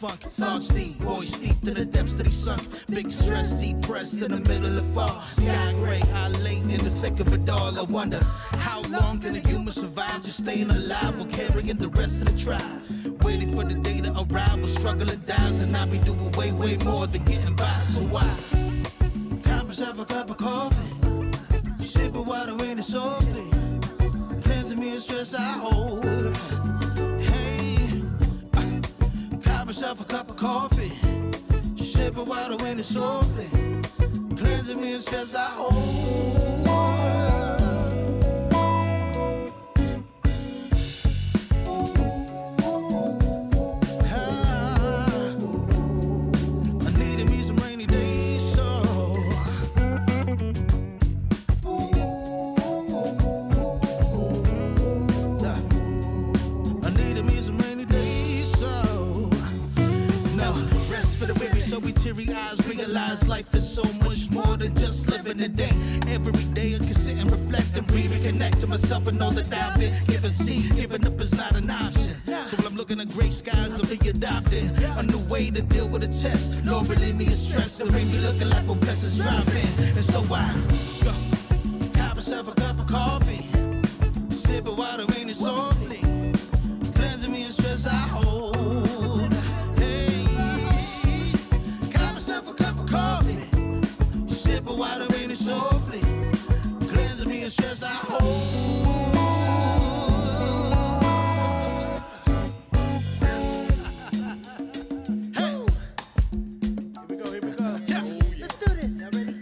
funk. Thoughts deep, boys steeped in the depths that he sunk. Big stress, depressed in the middle of fall. Sky gray, I late in the thick of it all. I wonder, how long can a human survive just staying alive or carrying the rest of the tribe? Waiting for the day to arrive or struggling dies, and I be doing way, way more than getting by. So why? Cop myself a cup of coffee, sipping water in it softly, cleansing me of stress I hold. Hey, cop myself a cup of coffee, sipping water in it softly, cleansing me of stress I hold. Realize life is so much more than just living a day. Every day I can sit and reflect and breathe and connect to myself and all that I've been given. See, giving up is not an option. So when I'm looking at gray skies, I'll be adopting a new way to deal with a test. Lord, relieve me of stress. The rain be looking like when blessings drop in. And so I go, cop myself a cup of coffee, sipping water in it softly, cleansing me of stress I hold. Water in it softly, cleansing me of stress I hold. Hey, here we go. Yeah. Let's do this. Y'all ready?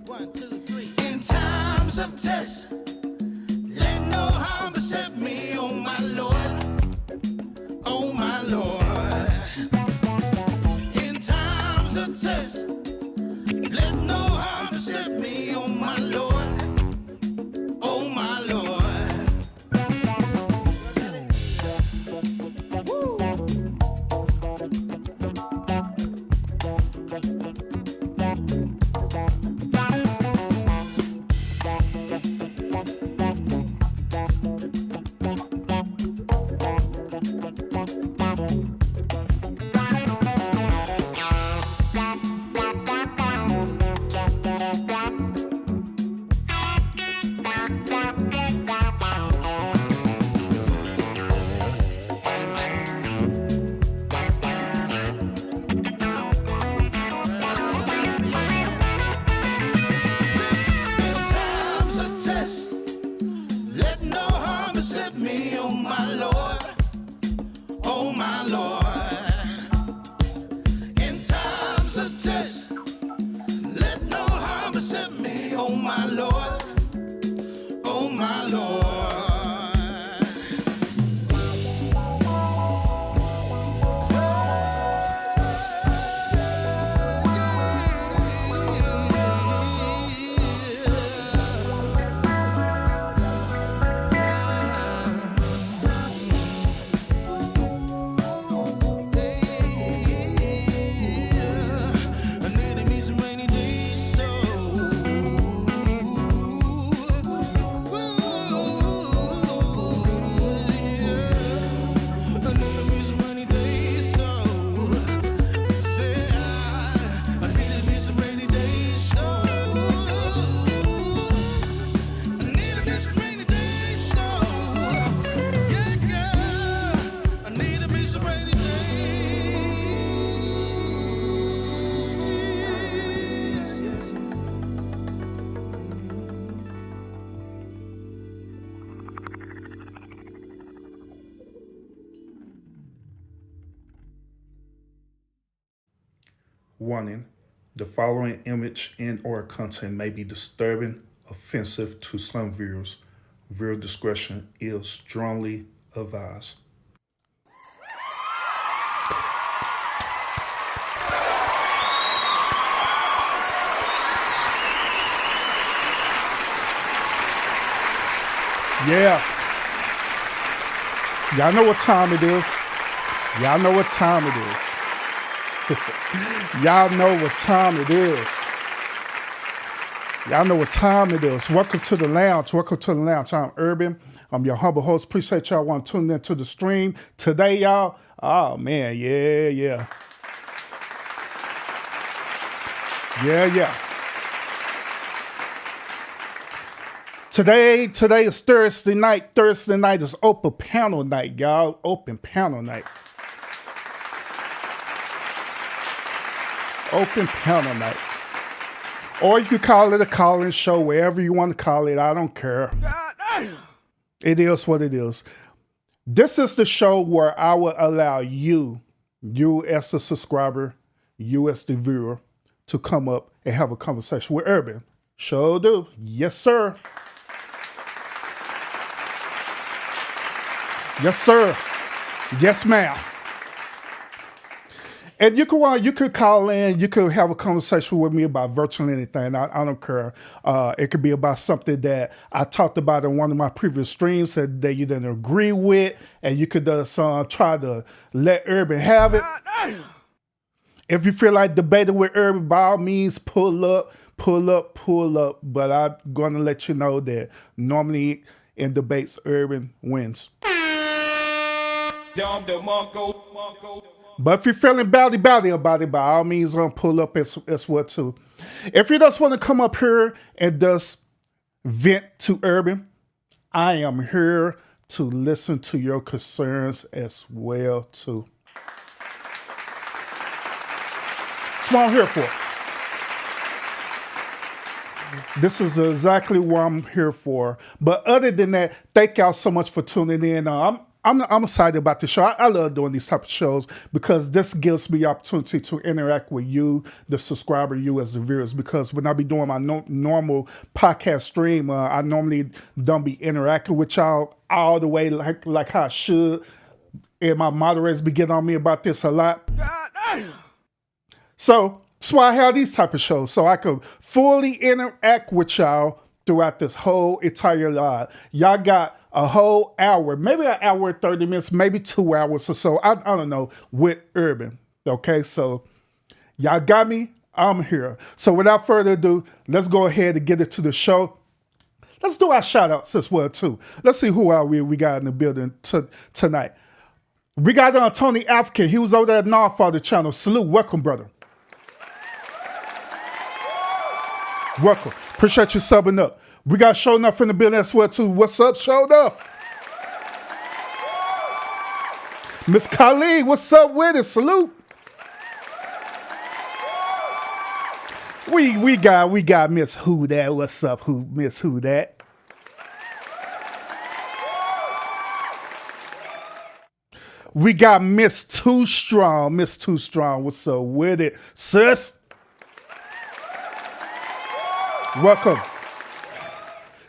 1, 2, 3. In times of test, let no harm beset me, oh my Lord, oh my Lord. In times of test, let no harm beset me, oh my Lord, oh my Lord. Warning, the following image and/or content may be disturbing, offensive to some viewers. Viewer discretion is strongly advised. Yeah. Y'all know what time it is. Y'all know what time it is. Y'all know what time it is. Y'all know what time it is. Welcome to the lounge. Welcome to the lounge. I'm Urban. I'm your humble host. Appreciate y'all want to tune into the stream today, y'all. Oh man, yeah. Today is Thursday night. Thursday night is open panel night, y'all. Open panel night. Open panel night. Or you could call it a call-in show, wherever you want to call it. I don't care. It is what it is. This is the show where I will allow you as a subscriber, you as the viewer, to come up and have a conversation with Urban. Sure do. Yes, sir. Yes, sir. Yes, ma'am. And you could call in, you could have a conversation with me about virtually anything. I don't care. It could be about something that I talked about in one of my previous streams that you didn't agree with, and you could try to let Urban have it. If you feel like debating with Urban, by all means, pull up. But I'm going to let you know that normally in debates, Urban wins. But if you're feeling bowdy about it, by all means, pull up as well too. If you just want to come up here and just vent to Urban, I am here to listen to your concerns as well too. That's what I'm here for. This is exactly what I'm here for. But other than that, thank y'all so much for tuning in. I'm excited about the show. I love doing these type of shows because this gives me the opportunity to interact with you, the subscriber, you as the viewers. Because when I be doing my normal podcast stream, I normally don't be interacting with y'all all the way like how I should. And my moderators be getting on me about this a lot. So that's why I have these type of shows, so I can fully interact with y'all throughout this whole entire live. Y'all got a whole hour, maybe an hour and 30 minutes, maybe 2 hours or so. I don't know, with Urban. Okay, so y'all got me. I'm here. So without further ado, let's go ahead and get into the show. Let's do our shout outs as well too. Let's see who we got in the building tonight. We got Tony African. He was over there at Nardfather channel. Salute, welcome, brother. Welcome. Appreciate you subbing up. We got Show Enough in the building as well too. What's up, Show Enough? Miss Khalid, what's up with it? Salute. We got Miss Who That. What's up, Miss Who That? We got Miss Too Strong. Miss Too Strong, what's up with it, sis? Welcome.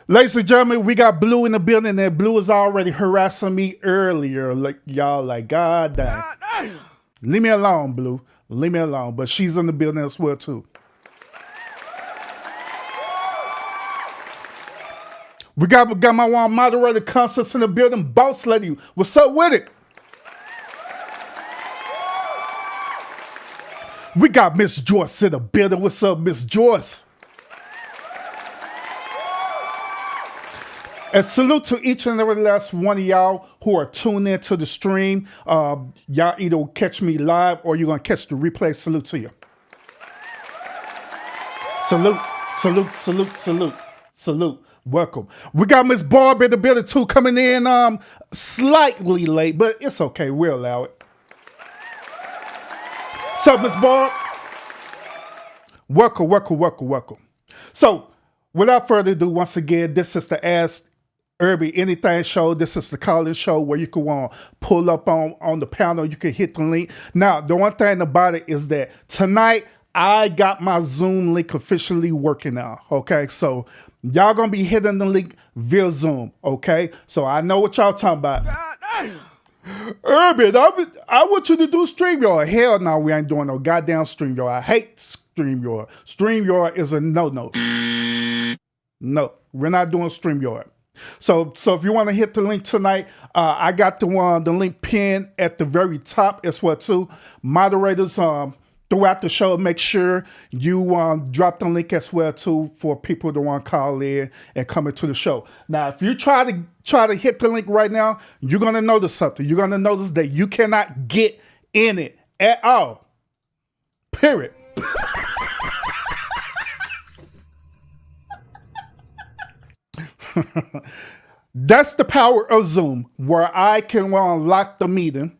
Ladies and gentlemen, we got Blue in the building, and Blue is already harassing me earlier. Like, God damn. Leave me alone, Blue. Leave me alone. But she's in the building as well, too. We got my one moderator, Constance, in the building. Boss Lady, what's up with it? We got Miss Joyce in the building. What's up, Miss Joyce? And salute to each and every last one of y'all who are tuned in to the stream. Y'all either catch me live or you're going to catch the replay. Salute to you. Salute. Welcome. We got Miss Barb in the building too, coming in slightly late, but it's okay. We'll allow it. What's up, Miss Barb? Welcome. So, without further ado, once again, this is the Ask Urban Anything show. This is the call-in show where you can pull up on the panel. You can hit the link. Now, the one thing about it is that tonight I got my Zoom link officially working now. Okay, so y'all gonna be hitting the link via Zoom. Okay, so I know what y'all talking about. Urban, I want you to do StreamYard. Hell no, we ain't doing no goddamn StreamYard. I hate StreamYard. StreamYard is a no. No, we're not doing StreamYard. So if you want to hit the link tonight, I got the link pinned at the very top as well too. Moderators, throughout the show, make sure you drop the link as well too for people to want to call in and come into the show. Now, if you try to hit the link right now, you're gonna notice something. You're gonna notice that you cannot get in it at all. Period. That's the power of Zoom, where I can unlock the meeting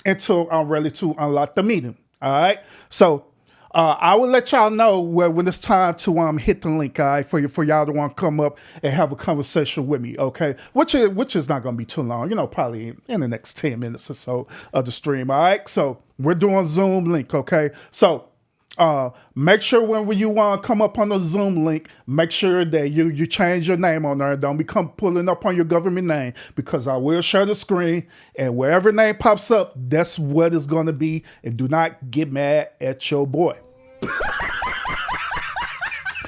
until I'm ready to unlock the meeting. All right. So I will let y'all know when it's time to hit the link, all right, for y'all to want to come up and have a conversation with me, okay? Which is not gonna be too long, probably in the next 10 minutes or so of the stream. All right. So we're doing Zoom link, okay? So make sure when you want to come up on the Zoom link, make sure that you change your name on there. Don't become pulling up on your government name, because I will share the screen, and wherever name pops up, that's what it's going to be. And do not get mad at your boy,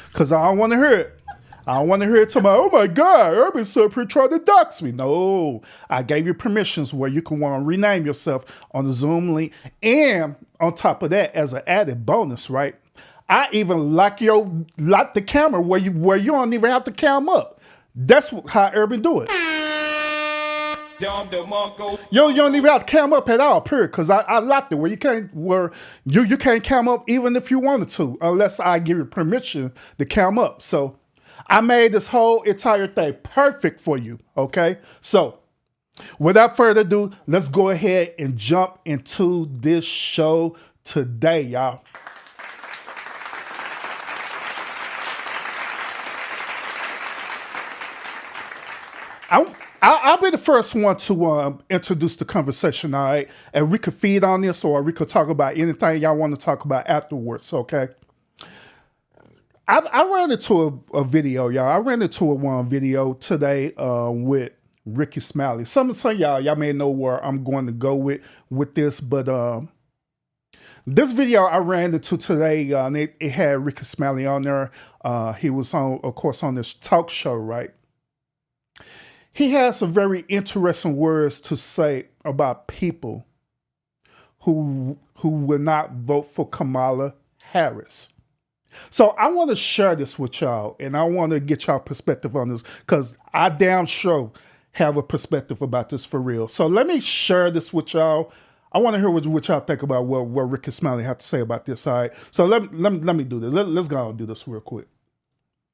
because I don't want to hear it. I don't want to hear it tomorrow. Oh my God, Urban Super tried to dox me. No, I gave you permissions where you can want to rename yourself on the Zoom link. And on top of that, as an added bonus, right? I even lock the camera where you don't even have to cam up. That's how Urban do it. You don't even have to cam up at all, period. Because I locked it where you can't cam up even if you wanted to, unless I give you permission to cam up. So I made this whole entire thing perfect for you, okay? So without further ado, let's go ahead and jump into this show today, y'all. I'll be the first one to introduce the conversation, all right? And we could feed on this, or we could talk about anything y'all want to talk about afterwards, okay? I ran into a video, y'all. I ran into one video today with Rickey Smiley. Some of y'all may know where I'm going to go with this, but this video I ran into today, it had Rickey Smiley on there. He was of course, on this talk show, right? He has some very interesting words to say about people who will not vote for Kamala Harris. So I want to share this with y'all, and I want to get y'all perspective on this, because I damn sure have a perspective about this for real. So let me share this with y'all. I want to hear what y'all think about what Rickey Smiley had to say about this. All right. So let me do this. Let's go and do this real quick.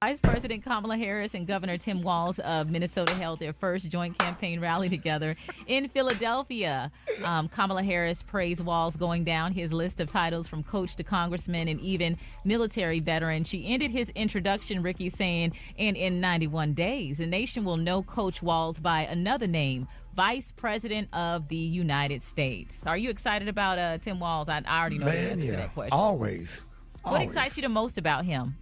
Vice President Kamala Harris and Governor Tim Walz of Minnesota held their first joint campaign rally together in Philadelphia. Kamala Harris praised Walz, going down his list of titles from coach to congressman and even military veteran. She ended his introduction, Rickey, saying, and in 91 days, the nation will know Coach Walz by another name, Vice President of the United States. Are you excited about Tim Walz? I already know the answer to that question. Always. What excites you the most about him?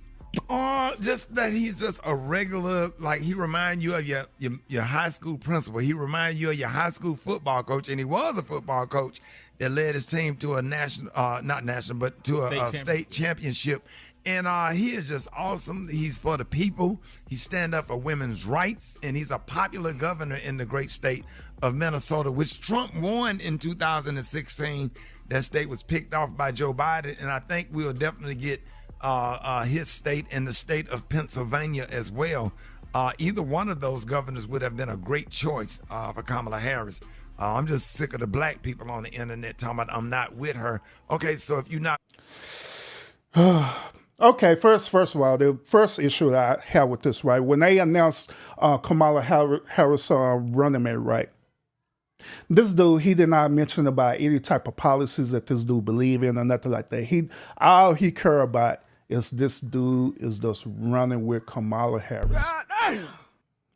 Just that he's just a regular, like he reminds you of your high school principal. He reminds you of your high school football coach, and he was a football coach that led his team to a state championship. And he is just awesome. He's for the people. He stand up for women's rights, and he's a popular governor in the great state of Minnesota, which Trump won in 2016. That state was picked off by Joe Biden, and I think we'll definitely get his state and the state of Pennsylvania as well. Either one of those governors would have been a great choice for Kamala Harris. I'm just sick of the black people on the internet talking about I'm not with her. Okay, so if you're not... Okay, first of all, the first issue that I have with this, right, when they announced Kamala Harris running mate, right, this dude, he did not mention about any type of policies that this dude believe in or nothing like that. All he care about is this dude is just running with Kamala Harris.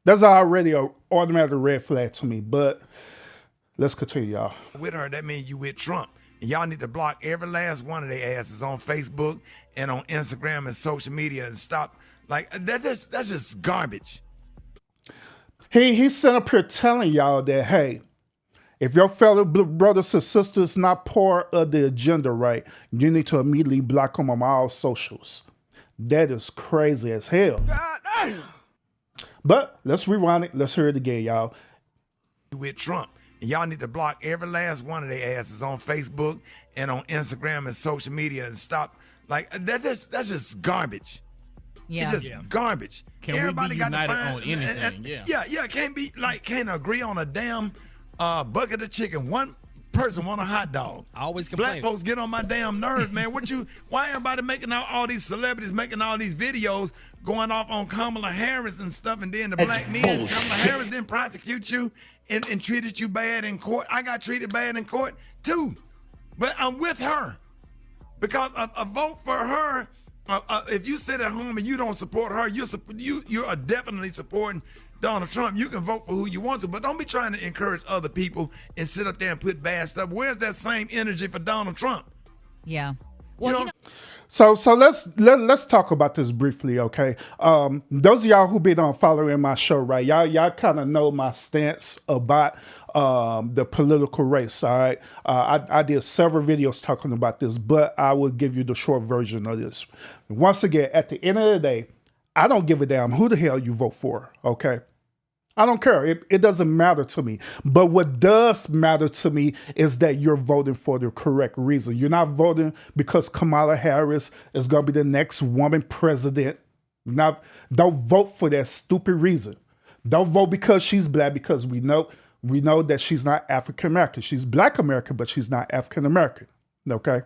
That's already an automatic red flag to me, but let's continue, y'all. With her, that means you with Trump. And y'all need to block every last one of their asses on Facebook and on Instagram and social media and stop. Like, that's just garbage. He's sitting up here telling y'all that, hey, if your fellow brothers and sisters not part of the agenda, right, you need to immediately block them on all socials. That is crazy as hell. But let's rewind it. Let's hear it again, y'all. With Trump. And y'all need to block every last one of their asses on Facebook and on Instagram and social media and stop. Like, that's just garbage. Yeah. It's just garbage. Can we be united on anything? Yeah. Can't agree on a damn bucket of chicken. One person want a hot dog. I always complain. Black folks get on my damn nerves, man. Why everybody making all these celebrities making all these videos going off on Kamala Harris and stuff, and then the black men, Kamala Harris didn't prosecute you and treated you bad in court. I got treated bad in court too, but I'm with her because a vote for her. If you sit at home and you don't support her, you are definitely supporting Donald Trump. You can vote for who you want to, but don't be trying to encourage other people and sit up there and put bad stuff. Where's that same energy for Donald Trump? Yeah. Well, Well, So let's talk about this briefly, okay? Those of y'all who been on following my show, right? Y'all kind of know my stance about the political race. All right, I did several videos talking about this, but I will give you the short version of this. Once again, at the end of the day, I don't give a damn who the hell you vote for. Okay. I don't care. It doesn't matter to me. But what does matter to me is that you're voting for the correct reason. You're not voting because Kamala Harris is going to be the next woman president. Don't vote for that stupid reason. Don't vote because she's black, because we know that she's not African American. She's Black American, but she's not African American. Okay?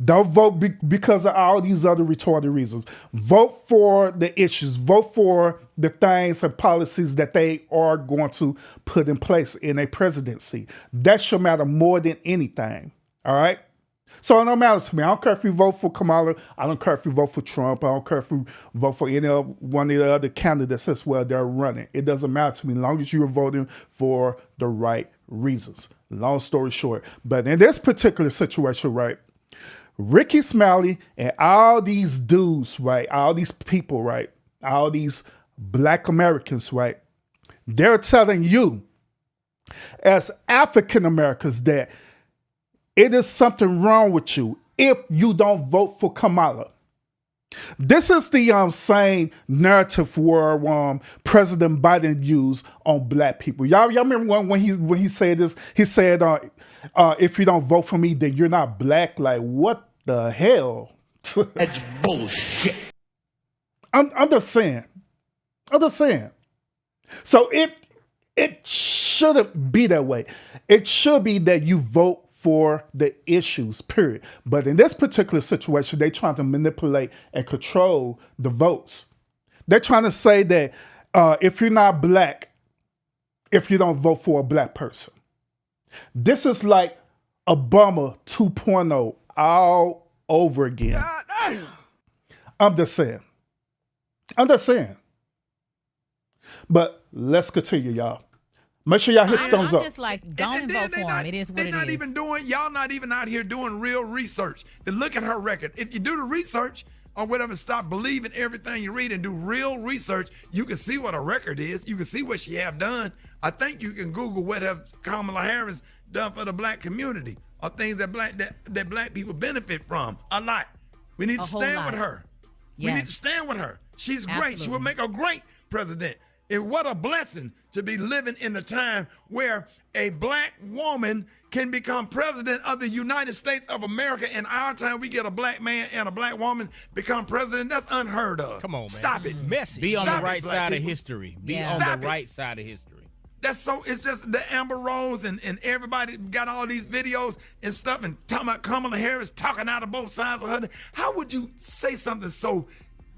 Don't vote because of all these other retarded reasons. Vote for the issues. Vote for the things and policies that they are going to put in place in a presidency. That should matter more than anything. All right? So it don't matter to me. I don't care if you vote for Kamala. I don't care if you vote for Trump. I don't care if you vote for any one of the other candidates as well. They're running. It doesn't matter to me as long as you're voting for the right reasons. Long story short. But in this particular situation, right, Ricky Smiley and all these dudes, right, all these people, right, all these Black Americans, right, they're telling you as African Americans that it is something wrong with you if you don't vote for Kamala. This is the same narrative where President Biden used on black people. Y'all remember when he said this? He said, "If you don't vote for me, then you're not black." Like, what the hell? That's bullshit. I'm just saying. So it shouldn't be that way. It should be that you vote for the issues, period. But in this particular situation, they're trying to manipulate and control the votes. They're trying to say that if you're not black, if you don't vote for a black person. This is like Obama 2.0 all over again. I'm just saying. But let's continue, y'all. Make sure y'all hit thumbs I'm up. just like, don't vote for him. It is what it is. Y'all not even out here doing real research to look at her record. If you do the research or whatever, stop believing everything you read and do real research, you can see what a record is. You can see what she have done. I think you can Google what have Kamala Harris done for the black community or things that black people benefit from a lot. We need to stand with her. Yes. We need to stand with her. She's great. She will Absolutely. make a great president. And what a blessing to be living in a time where a black woman can become president of the United States of America. In our time, we get a black man and a black woman become president. That's unheard of. Come on, man. Stop it. Messy. Be on Stop the it, right black side of people. history. Be Yeah. on Stop the it. right side of history. It's just the Amber Rose and everybody got all these videos and stuff and talking about Kamala Harris talking out of both sides of her. How would you say something so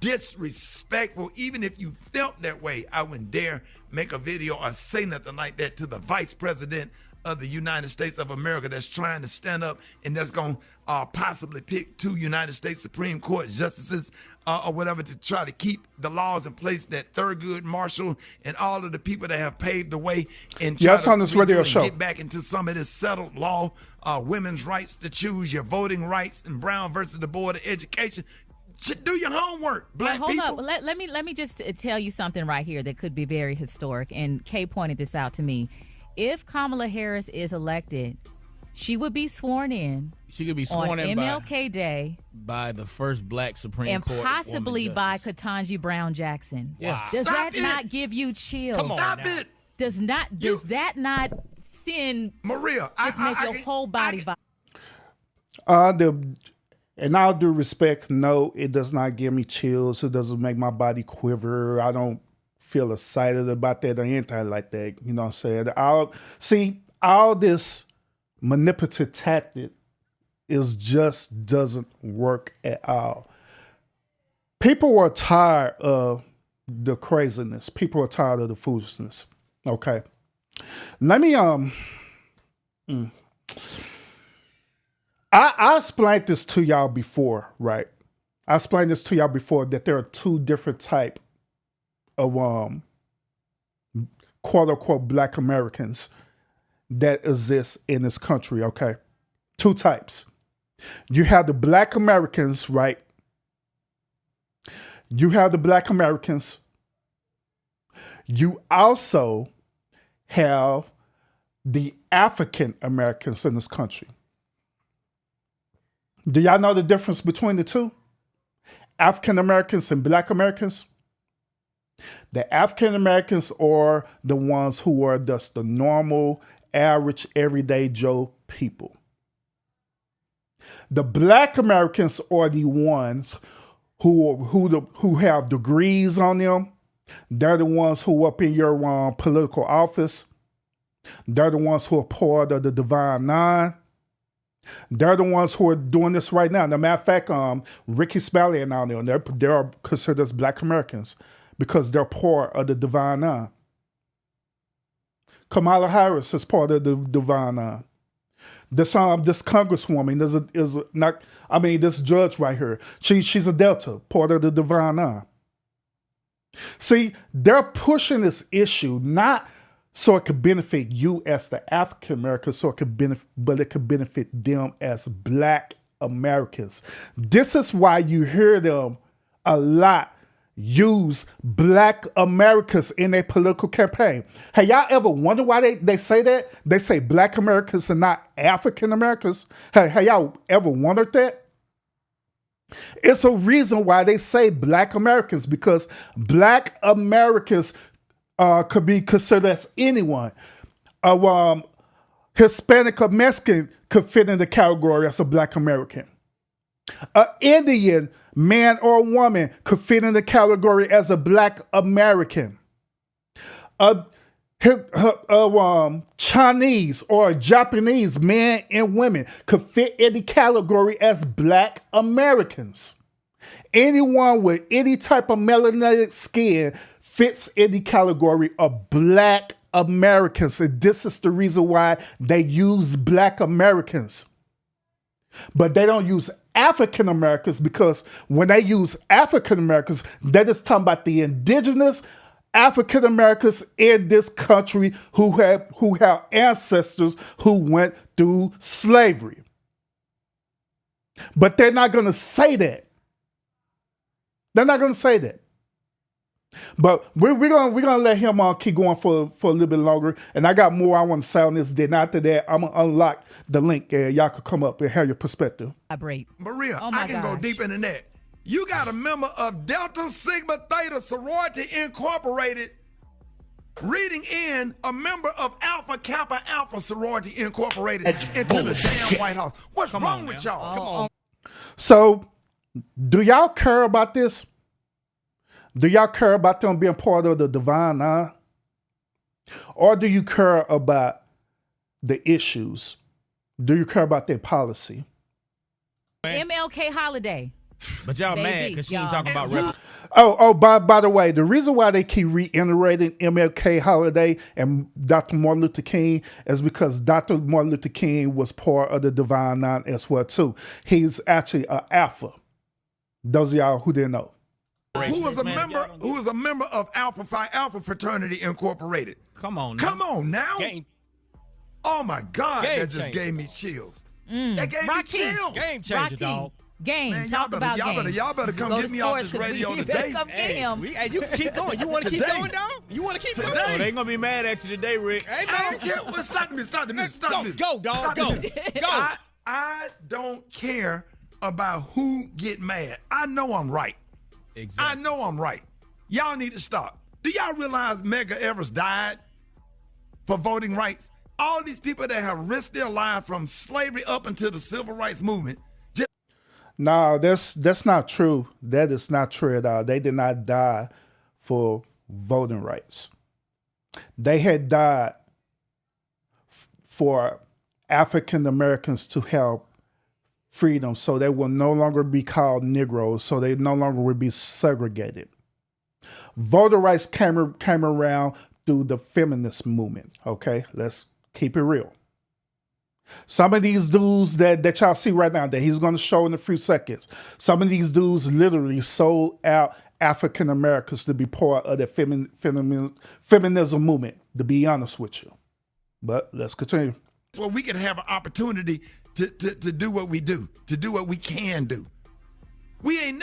disrespectful? Even if you felt that way, I wouldn't dare make a video or say nothing like that to the vice president of the United States of America that's trying to stand up and that's going to possibly pick 2 United States Supreme Court justices or whatever to try to keep the laws in place that Thurgood Marshall and all of the people that have paved the way and try Yes, to on this radio redo and show. get back into some of this settled law, women's rights to choose your voting rights, and Brown versus the Board of Education. Do your homework, black Hold people. up. Let me just tell you something right here that could be very historic. And Kay pointed this out to me. If Kamala Harris is elected, she would be sworn in She could be on sworn in MLK Day by the first black Supreme and Court possibly woman by justice. Ketanji Brown Jackson. Yeah. Does Stop that it. not give you chills? Come on. Stop now. it. does that not send Maria, just make your whole body In all due respect, no, it does not give me chills. It doesn't make my body quiver. I don't feel excited about that or anything like that. You know what I'm saying? All this manipulative tactic doesn't work at all. People are tired of the craziness. People are tired of the foolishness. Okay. Let me I explained this to y'all before, right? I explained this to y'all before that there are two different type of quote unquote Black Americans that exist in this country, okay? Two types. You have the Black Americans, right? You have the Black Americans. You also have the African Americans in this country. Do y'all know the difference between the two? African Americans and Black Americans? The African Americans are the ones who are just the normal, average, everyday Joe people. The Black Americans are the ones who have degrees on them. They're the ones who are up in your political office. They're the ones who are part of the Divine Nine. They're the ones who are doing this right now. As a matter of fact, Ricky Smiley and all them, they're considered as Black Americans because they're part of the Divine Nine. Kamala Harris is part of the Divine Nine. This congresswoman this judge right here. She's a Delta, part of the Divine Nine. See, they're pushing this issue not so it could benefit you as the African Americans, but it could benefit them as Black Americans. This is why you hear them a lot use Black Americans in their political campaign. Have y'all ever wondered why they say that? They say Black Americans and not African Americans. Have y'all ever wondered that? It's a reason why they say Black Americans, because Black Americans could be considered as anyone. Hispanic or Mexican could fit in the category as a Black American. An Indian man or woman could fit in the category as a Black American. Chinese or Japanese men and women could fit in the category as Black Americans. Anyone with any type of melanated skin fits in the category of Black Americans. And this is the reason why they use Black Americans. But they don't use African Americans, because when they use African Americans, they're just talking about the indigenous African Americans in this country who have ancestors who went through slavery. But they're not going to say that. They're not going to say that. But we're gonna let him keep going for a little bit longer, and I got more I want to say on this. Then after that, I'm gonna unlock the link, and y'all could come up and have your perspective. Maria, Oh I can go deep into that. You got a member of Delta Sigma Theta Sorority Incorporated reading in a member of Alpha Kappa Alpha Sorority Incorporated into the damn White House. What's wrong with y'all? Come on. So, do y'all care about this? Do y'all care about them being part of the Divine Nine? Or do you care about the issues? Do you care about their policy? MLK holiday. But y'all mad because she ain't talking about rep. By the way, the reason why they keep reiterating MLK holiday and Dr. Martin Luther King is because Dr. Martin Luther King was part of the Divine Nine as well too. He's actually an alpha. Those of y'all who didn't know. Who was a member of Alpha Phi Alpha Fraternity Incorporated. Come on now. Come on now. Game Oh my God, Game that just changer. gave me chills. That gave me chills. changer, Rocky. dog. Game. Man, Talk about game. y'all better come Go get to me off sports, this 'cause radio you better today. come get him. You can keep going. You want to keep Today. going, dog? You want to keep Today. going? Oh, they ain't gonna be mad at you today, Rick. Hey, I man. don't care. Well, stop the minute. Go, dog. Go. Go. I don't care about who get mad. I know I'm right. Exactly. I know I'm right. Y'all need to stop. Do y'all realize Medgar Evers died? for voting rights. All these people that have risked their life from slavery up until the civil rights movement. No, that's not true. That is not true at all. They did not die for voting rights. They had died for African Americans to have freedom, so they will no longer be called Negroes, so they no longer will be segregated. Voter rights came around through the feminist movement. Okay, let's keep it real. Some of these dudes that y'all see right now that he's going to show in a few seconds, some of these dudes literally sold out African Americans to be part of the feminism movement, to be honest with you. But let's continue. So we can have an opportunity to do what we do, to do what we can do. We ain't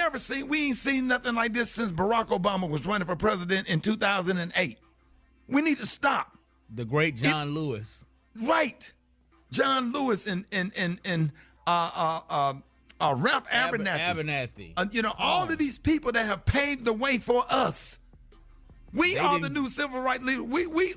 seen nothing like this since Barack Obama was running for president in 2008. We need to stop. The great John Lewis. Right. John Lewis and Ralph Abernathy. All of these people that have paved the way for us. We are the new civil rights leaders.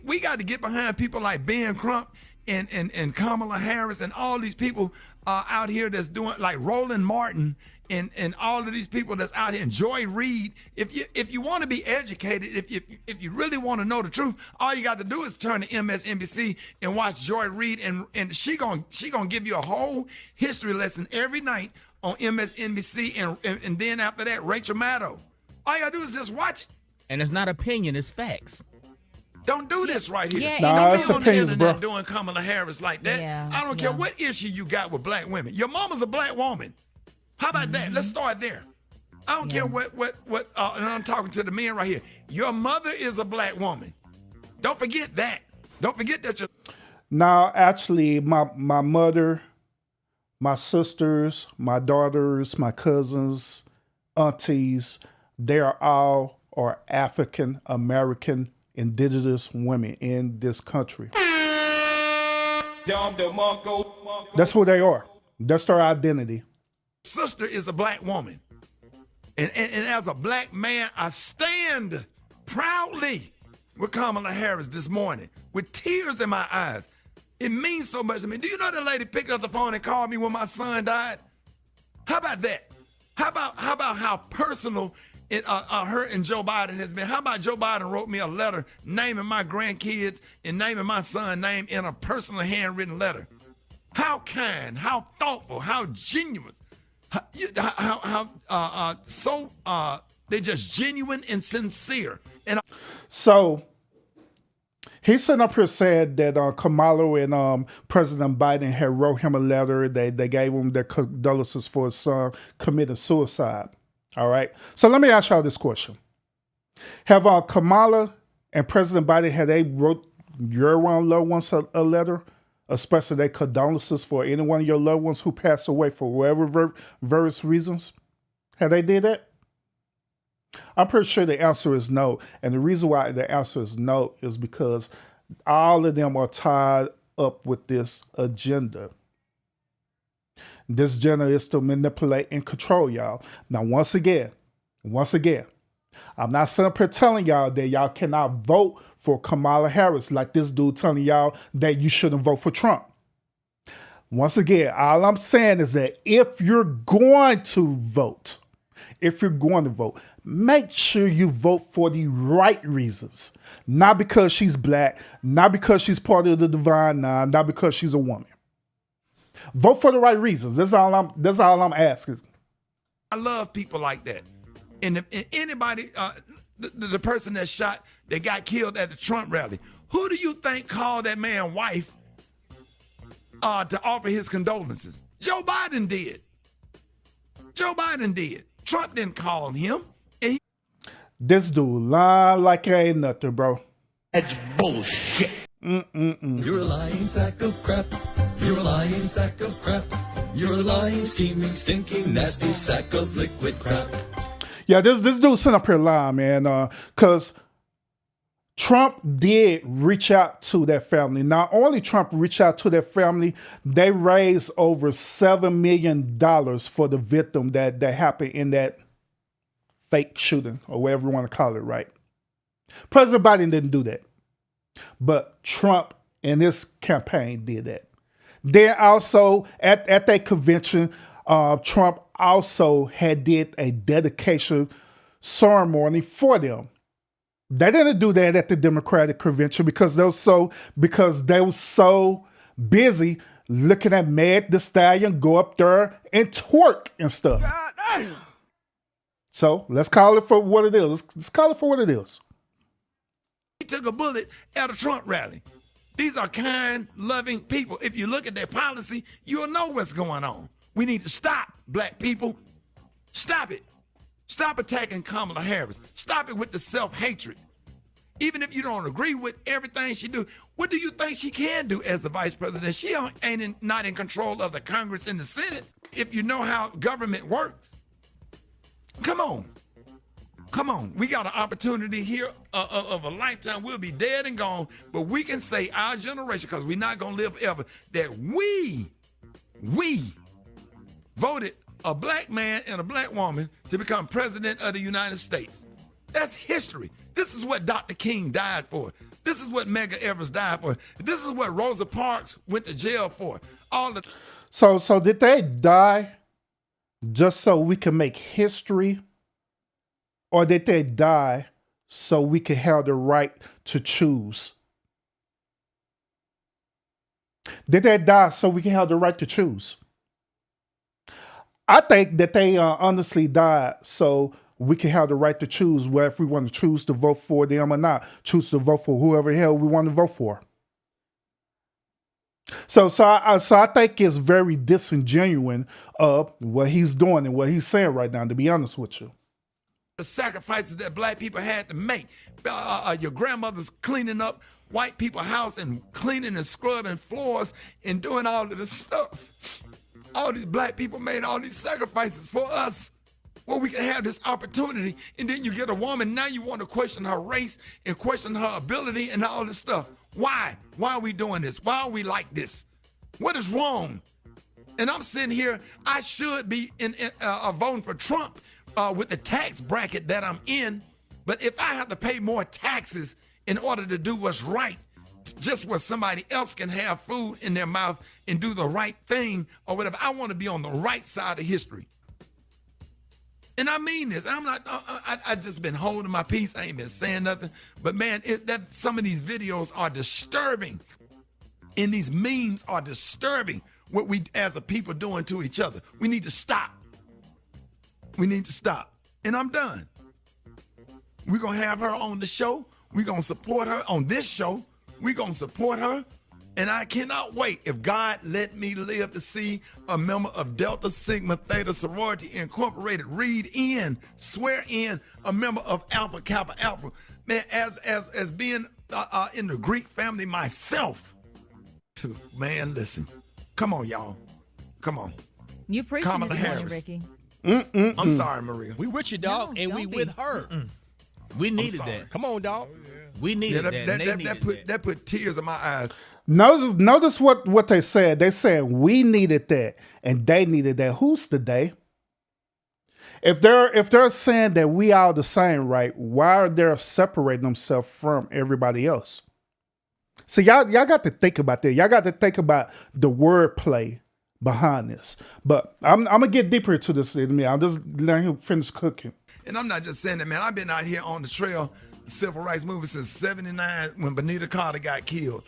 We got to get behind people like Ben Crump and Kamala Harris and all these people out here that's doing, like Roland Martin and all of these people that's out here, and Joy Reid. If you want to be educated, if you really want to know the truth, all you got to do is turn to MSNBC and watch Joy Reid, and she gonna give you a whole history lesson every night on MSNBC, and then after that, Rachel Maddow. All you gotta do is just watch. And it's not opinion, it's facts. Don't do this right here. Yeah, nah, Don't it's be on the opinions, internet bro. doing Kamala Harris like that. Yeah, I don't care what issue you got with black women. Your mama's a black woman. How about that? Let's start there. I don't care what and I'm talking to the men right here. Your mother is a black woman. Don't forget that. Don't forget that you're... Now, actually, my mother, my sisters, my daughters, my cousins, aunties, they are all African American indigenous women in this country. That's who they are. That's their identity. sister is a black woman. And as a black man, I stand proudly with Kamala Harris this morning with tears in my eyes. It means so much to me. Do you know that lady picked up the phone and called me when my son died? How about that? How about how personal her and Joe Biden has been? How about Joe Biden wrote me a letter naming my grandkids and naming my son's name in a personal handwritten letter? How kind, how thoughtful, how genuine, they're just genuine and sincere. And so he's sitting up here said that Kamala and President Biden had wrote him a letter. They gave him their condolences for his son committing suicide. All right. So let me ask y'all this question: have Kamala and President Biden, had they wrote your loved ones a letter, especially their condolences for any one of your loved ones who passed away for whatever various reasons? Have they did that? I'm pretty sure the answer is no. And the reason why the answer is no is because all of them are tied up with this agenda. This agenda is to manipulate and control y'all. Now, once again, I'm not sitting up here telling y'all that y'all cannot vote for Kamala Harris like this dude telling y'all that you shouldn't vote for Trump. Once again, all I'm saying is that if you're going to vote, make sure you vote for the right reasons. Not because she's black, not because she's part of the Divine Nine, not because she's a woman. Vote for the right reasons. That's all I'm asking. I love people like that. And anybody, the person that got killed at the Trump rally, who do you think called that man's wife to offer his condolences? Joe Biden did. Trump didn't call him. This dude lying like it ain't nothing, bro. That's bullshit. You're a lying sack of crap. You're a lying sack of crap. You're a lying, scheming, stinking, nasty sack of liquid crap. Yeah, this dude sitting up here lying, man, because Trump did reach out to that family. Not only Trump reached out to that family, they raised over $7 million for the victim that happened in that fake shooting, or whatever you want to call it, right? President Biden didn't do that. But Trump and his campaign did that. Then also at that convention, Trump also did a dedication ceremony for them. They didn't do that at the Democratic convention because they were so busy looking at Meg Thee Stallion go up there and twerk and stuff. So let's call it for what it is. Let's call it for what it is. He took a bullet at a Trump rally. These are kind, loving people. If you look at their policy, you'll know what's going on. We need to stop, black people. Stop it. Stop attacking Kamala Harris. Stop it with the self-hatred. Even if you don't agree with everything she do, what do you think she can do as the vice president? She not in control of the Congress and the Senate. If you know how government works, come on. Come on. We got an opportunity here of a lifetime. We'll be dead and gone, but we can say our generation, because we're not going to live ever, that we voted a black man and a black woman to become president of the United States. That's history. This is what Dr. King died for. This is what Medgar Evers died for. This is what Rosa Parks went to jail for. So did they die just so we can make history? Or did they die so we can have the right to choose? Did they die so we can have the right to choose? I think that they honestly died so we can have the right to choose whether if we want to choose to vote for them or not, choose to vote for whoever the hell we want to vote for. So I think it's very disingenuous of what he's doing and what he's saying right now, to be honest with you. The sacrifices that black people had to make. Your grandmother's cleaning up white people's house and cleaning and scrubbing floors and doing all of this stuff. All these black people made all these sacrifices for us. Well, we can have this opportunity, and then you get a woman, now you want to question her race and question her ability and all this stuff. Why? Why are we doing this? Why are we like this? What is wrong? And I'm sitting here, I should be voting for Trump with the tax bracket that I'm in, but if I have to pay more taxes in order to do what's right, just where somebody else can have food in their mouth and do the right thing or whatever, I want to be on the right side of history. And I mean this. I'm not. I just been holding my peace. I ain't been saying nothing. But man, some of these videos are disturbing, and these memes are disturbing. What we as a people doing to each other. We need to stop. We need to stop. And I'm done. We're gonna have her on the show. We're gonna support her on this show. We're gonna support her. And I cannot wait, if God let me live to see a member of Delta Sigma Theta Sorority Incorporated swear in a member of Alpha Kappa Alpha. Man, as being in the Greek family myself, man, listen. Come on, y'all. Come on. You preaching Kamala this morning, Harris. Ricky. I'm sorry, Maria. We with you, dog, No, and we don't with be. her. We needed sorry. that. Come on, dog. We needed that. And they needed that put tears in my eyes. Notice what they said. They said we needed that and they needed that. Who's the they? If they're saying that we are the same, right? Why are they separating themselves from everybody else? So y'all got to think about that. Y'all got to think about the wordplay behind this. But I'm gonna get deeper into this in a minute. I'll just let him finish cooking. And I'm not just saying that, man. I've been out here on the trail, the civil rights movement since '79 when Bonita Carter got killed.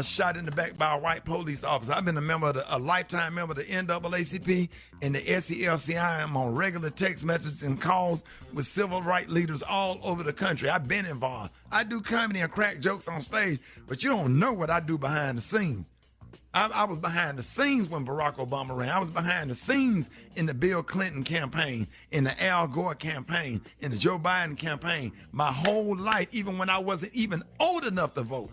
Shot in the back by a white police officer. I've been a lifetime member of the NAACP and the SELCI. I'm on regular text messages and calls with civil rights leaders all over the country. I've been involved. I do comedy and crack jokes on stage, but you don't know what I do behind the scenes. I was behind the scenes when Barack Obama ran. I was behind the scenes in the Bill Clinton campaign, in the Al Gore campaign, in the Joe Biden campaign. My whole life, even when I wasn't even old enough to vote.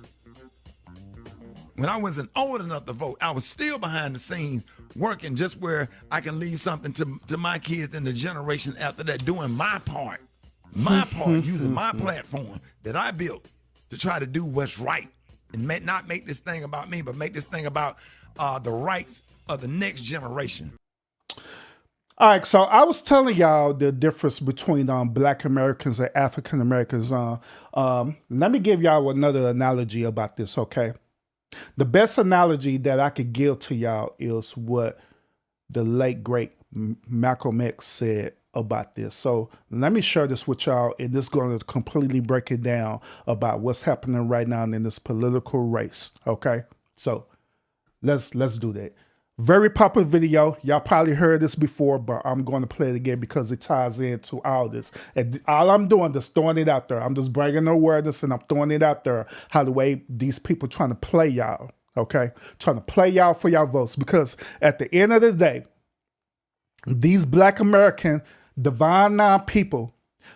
When I wasn't old enough to vote, I was still behind the scenes working just where I can leave something to my kids and the generation after that, doing my part, using my platform that I built to try to do what's right and not make this thing about me, but make this thing about the rights of the next generation. All right, so I was telling y'all the difference between Black Americans and African Americans. Let me give y'all another analogy about this, okay? The best analogy that I could give to y'all is what the late great Malcolm X said about this. So let me share this with y'all, and this is going to completely break it down about what's happening right now in this political race. Okay, so let's do that. Very popular video. Y'all probably heard this before, but I'm going to play it again because it ties into all this. And all I'm doing is throwing it out there. I'm just bringing awareness and I'm throwing it out there how the way these people trying to play y'all. Okay, trying to play y'all for y'all votes, because at the end of the day, these Black American Divine Nine people,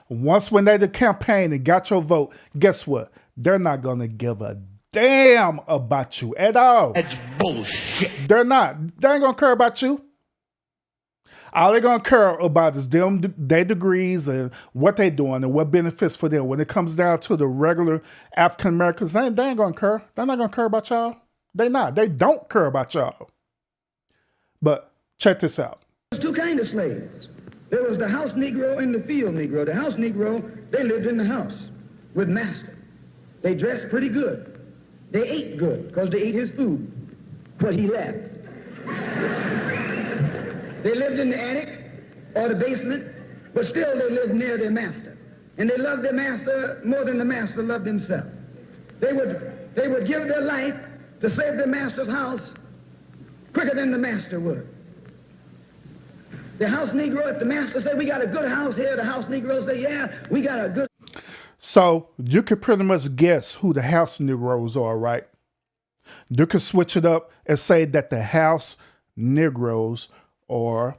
once when they did campaign and got your vote, guess what? They're not going to give a damn about you at all. That's bullshit. They're not. They ain't going to care about you. All they're going to care about is them, their degrees and what they doing and what benefits for them. When it comes down to the regular African Americans, they ain't going to care. They're not going to care about y'all. They not. They don't care about y'all. But check this out. There's two kinds of slaves. There was the house Negro and the field Negro. The house Negro, they lived in the house with master. They dressed pretty good. They ate good because they ate his food, what he left. They lived in the attic or the basement, but still they lived near their master. And they loved their master more than the master loved himself. They would give their life to save their master's house quicker than the master would. The house Negro, if the master said, we got a good house here, the house Negro say, yeah, we got a good. So you could pretty much guess who the house Negroes are, right? You could switch it up and say that the house Negroes are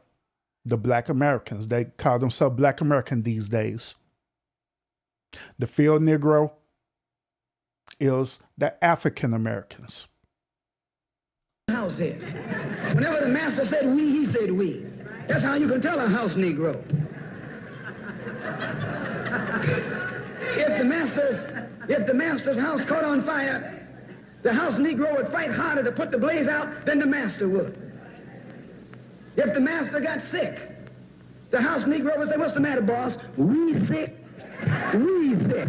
the Black Americans. They call themselves Black American these days. The field Negro is the African Americans. House here. Whenever the master said we, he said we. That's how you can tell a house Negro. If the master's house caught on fire, the house Negro would fight harder to put the blaze out than the master would. If the master got sick, the house Negro would say, what's the matter, boss? We sick. We sick.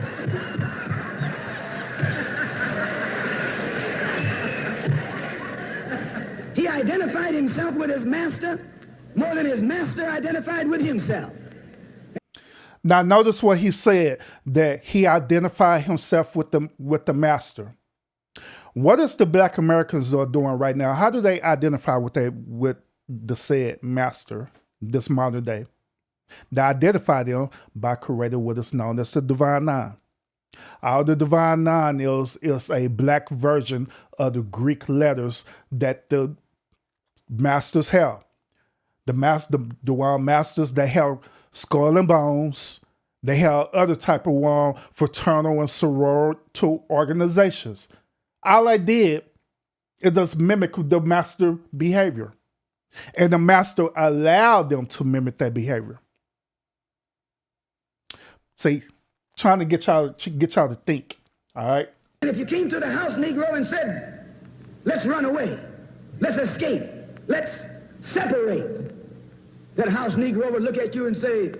He identified himself with his master more than his master identified with himself. Now notice what he said, that he identified himself with the master. What is the Black Americans are doing right now? How do they identify with the said master, this modern day? They identify them by creating what is known as the Divine Nine. All the Divine Nine is a Black version of the Greek letters that the masters have. The wild masters, they have skull and bones. They have other type of fraternal and sorority organizations. All I did is just mimic the master behavior. And the master allowed them to mimic that behavior. See, trying to get y'all to think, all right? And if you came to the house Negro and said, let's run away, let's escape, let's separate, that house Negro would look at you and say,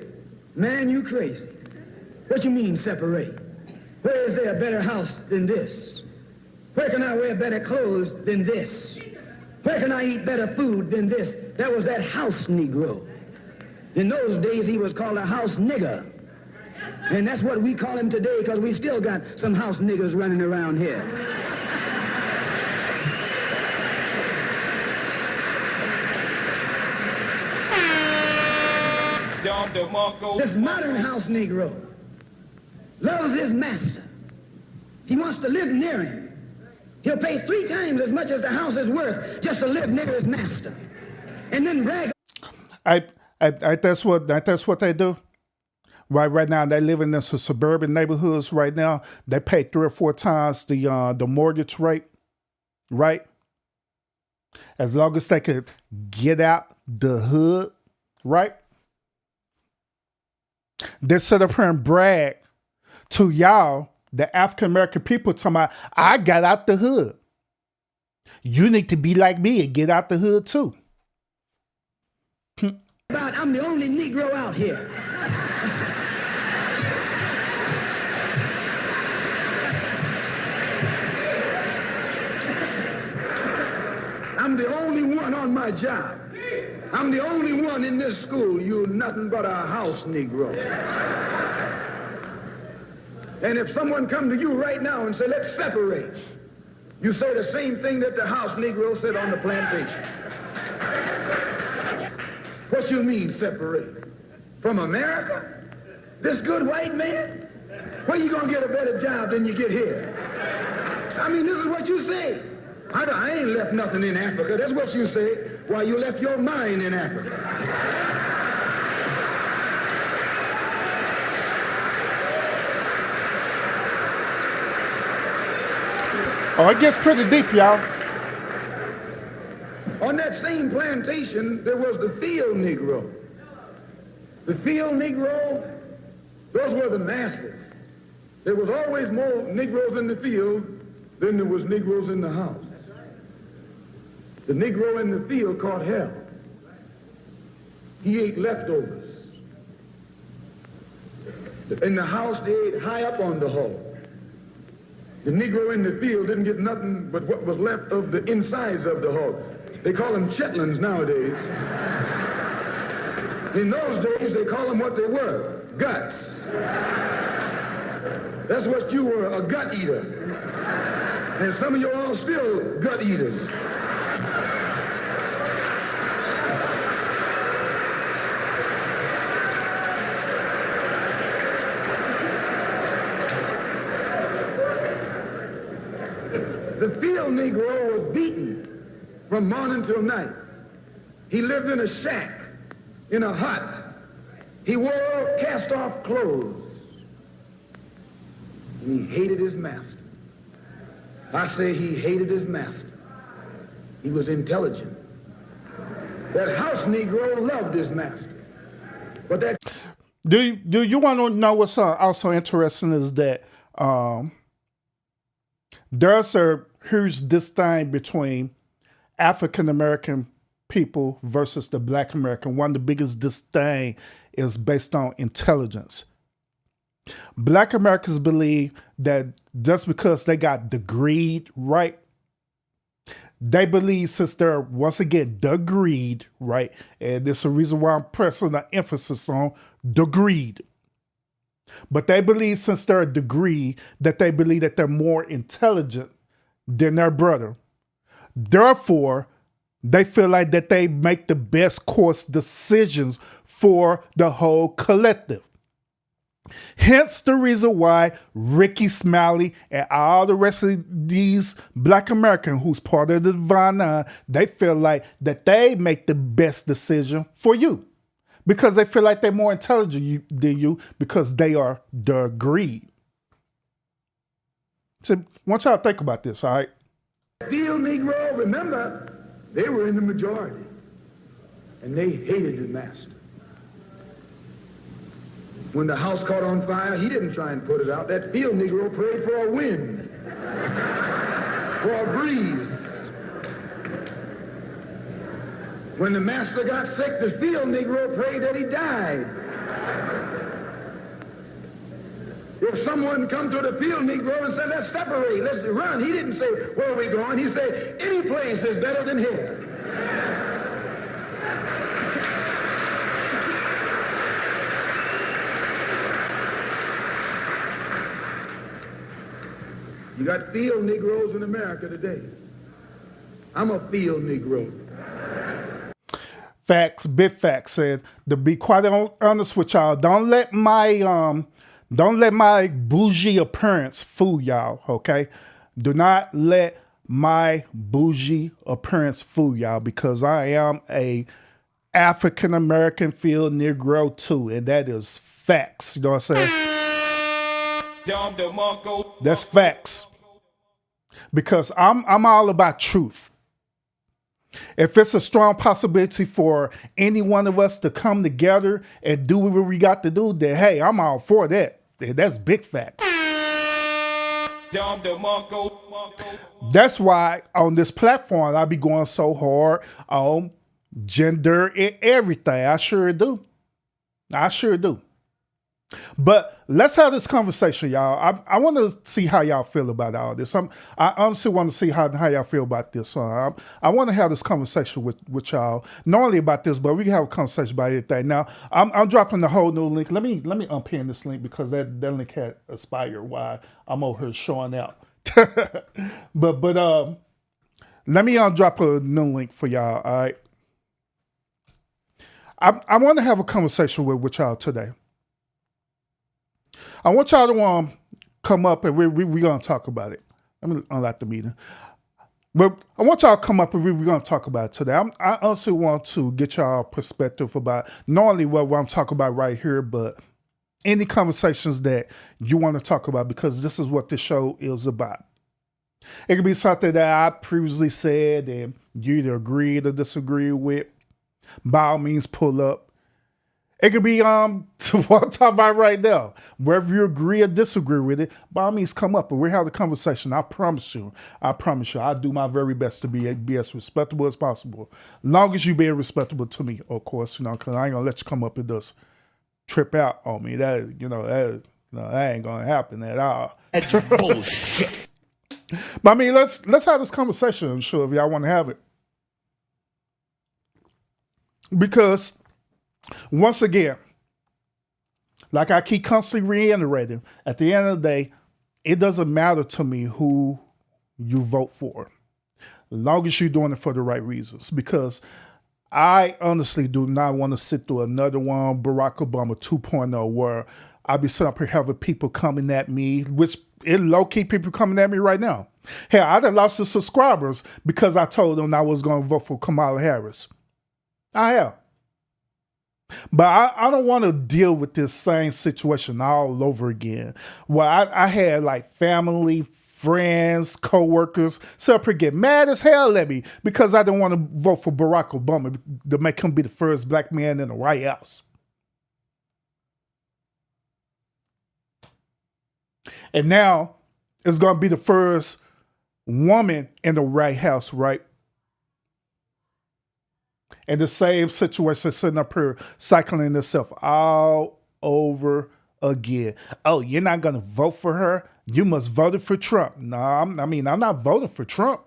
man, you crazy. What you mean separate? Where is there a better house than this? Where can I wear better clothes than this? Where can I eat better food than this? That was that house Negro. In those days, he was called a house nigger. And that's what we call him today, because we still got some house niggers running around here. This modern house Negro loves his master. He wants to live near him. He'll pay 3 times as much as the house is worth just to live near his master. And then brag. That's what they do. Right now, they live in some suburban neighborhoods right now. They pay 3 or 4 times the mortgage rate, right? As long as they could get out the hood, right? They sit up here and brag to y'all, the African-American people, talking about, I got out the hood. You need to be like me and get out the hood too. About I'm the only Negro out here. I'm the only one on my job. I'm the only one in this school. You're nothing but a house Negro. And if someone come to you right now and say, let's separate, you say the same thing that the house Negro said on the plantation. What you mean separate? From America? This good white man? Where you gonna get a better job than you get here? I mean, this is what you say. I ain't left nothing in Africa. That's what you say. Why, you left your mind in Africa. Oh, it gets pretty deep, y'all. On that same plantation, there was the field Negro. The field Negro, those were the masses. There was always more Negroes in the field than there was Negroes in the house. The Negro in the field caught hell. He ate leftovers. In the house, they ate high up on the hog. The Negro in the field didn't get nothing but what was left of the insides of the hog. They call them chitlins nowadays. In those days, they call them what they were, guts. That's what you were, a gut eater. And some of you all still gut eaters. The field Negro was beaten from morning till night. He lived in a shack, in a hut. He wore cast-off clothes. And he hated his master. I say he hated his master. He was intelligent. That house Negro loved his master. But that... Do you want to know what's also interesting is that there's a huge disdain between African American people versus the Black American. One of the biggest disdain is based on intelligence. Black Americans believe that just because they got degreed right, they believe since they're once again degreed right, and there's a reason why I'm pressing the emphasis on degreed. But they believe since they're a degree that they believe that they're more intelligent than their brother. Therefore, they feel like that they make the best course decisions for the whole collective. Hence the reason why Ricky Smiley and all the rest of these Black Americans who's part of the Divine Nine, they feel like that they make the best decision for you. Because they feel like they're more intelligent than you because they are degreed. So I want y'all to think about this, all right? Field Negro, remember, they were in the majority. And they hated the master. When the house caught on fire, he didn't try and put it out. That field Negro prayed for a wind, for a breeze. When the master got sick, the field Negro prayed that he died. If someone come to the field Negro and said, let's separate, let's run, he didn't say, where are we going? He said, any place is better than here. You got field Negroes in America today. I'm a field Negro. Facts, big facts. And to be quite honest with y'all, don't let my bougie appearance fool y'all, okay? Do not let my bougie appearance fool y'all because I am a African American field Negro too, and that is facts. You know what I'm saying? That's facts. Because I'm all about truth. If it's a strong possibility for any one of us to come together and do what we got to do, then hey, I'm all for that. That's big facts. That's why on this platform, I be going so hard on gender, and everything. I sure do. I sure do. But let's have this conversation, y'all. I want to see how y'all feel about all this. I honestly want to see how y'all feel about this. I want to have this conversation with y'all, not only about this, but we can have a conversation about everything. Now, I'm dropping the whole new link. Let me unpin this link because that link had expired while I'm over here showing out. but let me drop a new link for y'all. All right. I want to have a conversation with y'all today. I want y'all to come up and we're going to talk about it. Let me unlock the meeting. But I want y'all to come up and we're going to talk about it today. I honestly want to get y'all perspective about not only what I'm talking about right here, but any conversations that you want to talk about, because this is what this show is about. It could be something that I previously said and you either agreed or disagree with. By all means, pull up. It could be what I'm talking about right now. Whether you agree or disagree with it, by all means, come up and we'll have the conversation. I promise you. I'll do my very best to be as respectable as possible. Long as you being respectable to me, of course, because I ain't gonna let you come up and just trip out on me. That ain't gonna happen at all. That's bullshit. But I mean, let's have this conversation. I'm sure if y'all want to have it, because once again, like I keep constantly reiterating, at the end of the day, it doesn't matter to me who you vote for, as long as you're doing it for the right reasons. Because I honestly do not want to sit through another one, Barack Obama 2.0, where I'll be sitting up here having people coming at me, which it low-key people coming at me right now. Hell, I done lost the subscribers because I told them I was going to vote for Kamala Harris. I have. But I don't want to deal with this same situation all over again. Well, I had like family, friends, co-workers sit up here get mad as hell at me because I didn't want to vote for Barack Obama to make him be the first black man in the White House. And now it's going to be the first woman in the White House, right? And the same situation sitting up here cycling itself all over again. Oh, you're not going to vote for her? You must vote for Trump. No, I'm not voting for Trump.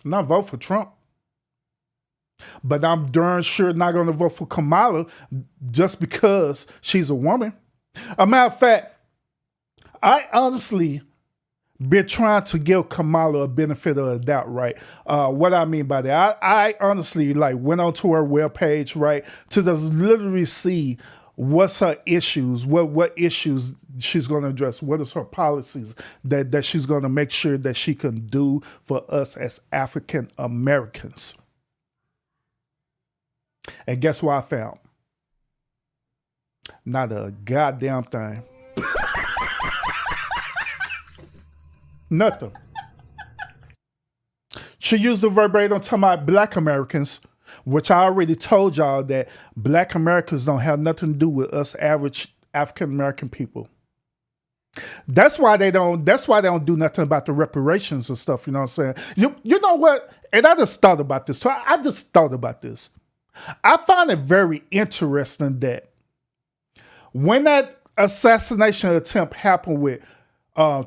I'm not voting for Trump. But I'm darn sure not going to vote for Kamala just because she's a woman. A matter of fact, I honestly been trying to give Kamala a benefit of the doubt, right? What I mean by that, I honestly went onto her webpage, right, to just literally see what's her issues, what issues she's going to address, what is her policies that she's going to make sure that she can do for us as African Americans. And guess what I found? Not a goddamn thing. Nothing. She used the verbatim talking about black Americans, which I already told y'all that black Americans don't have nothing to do with us average African American people. That's why they don't do nothing about the reparations and stuff, you know what I'm saying? You know what? And I just thought about this. So I just thought about this. I find it very interesting that when that assassination attempt happened with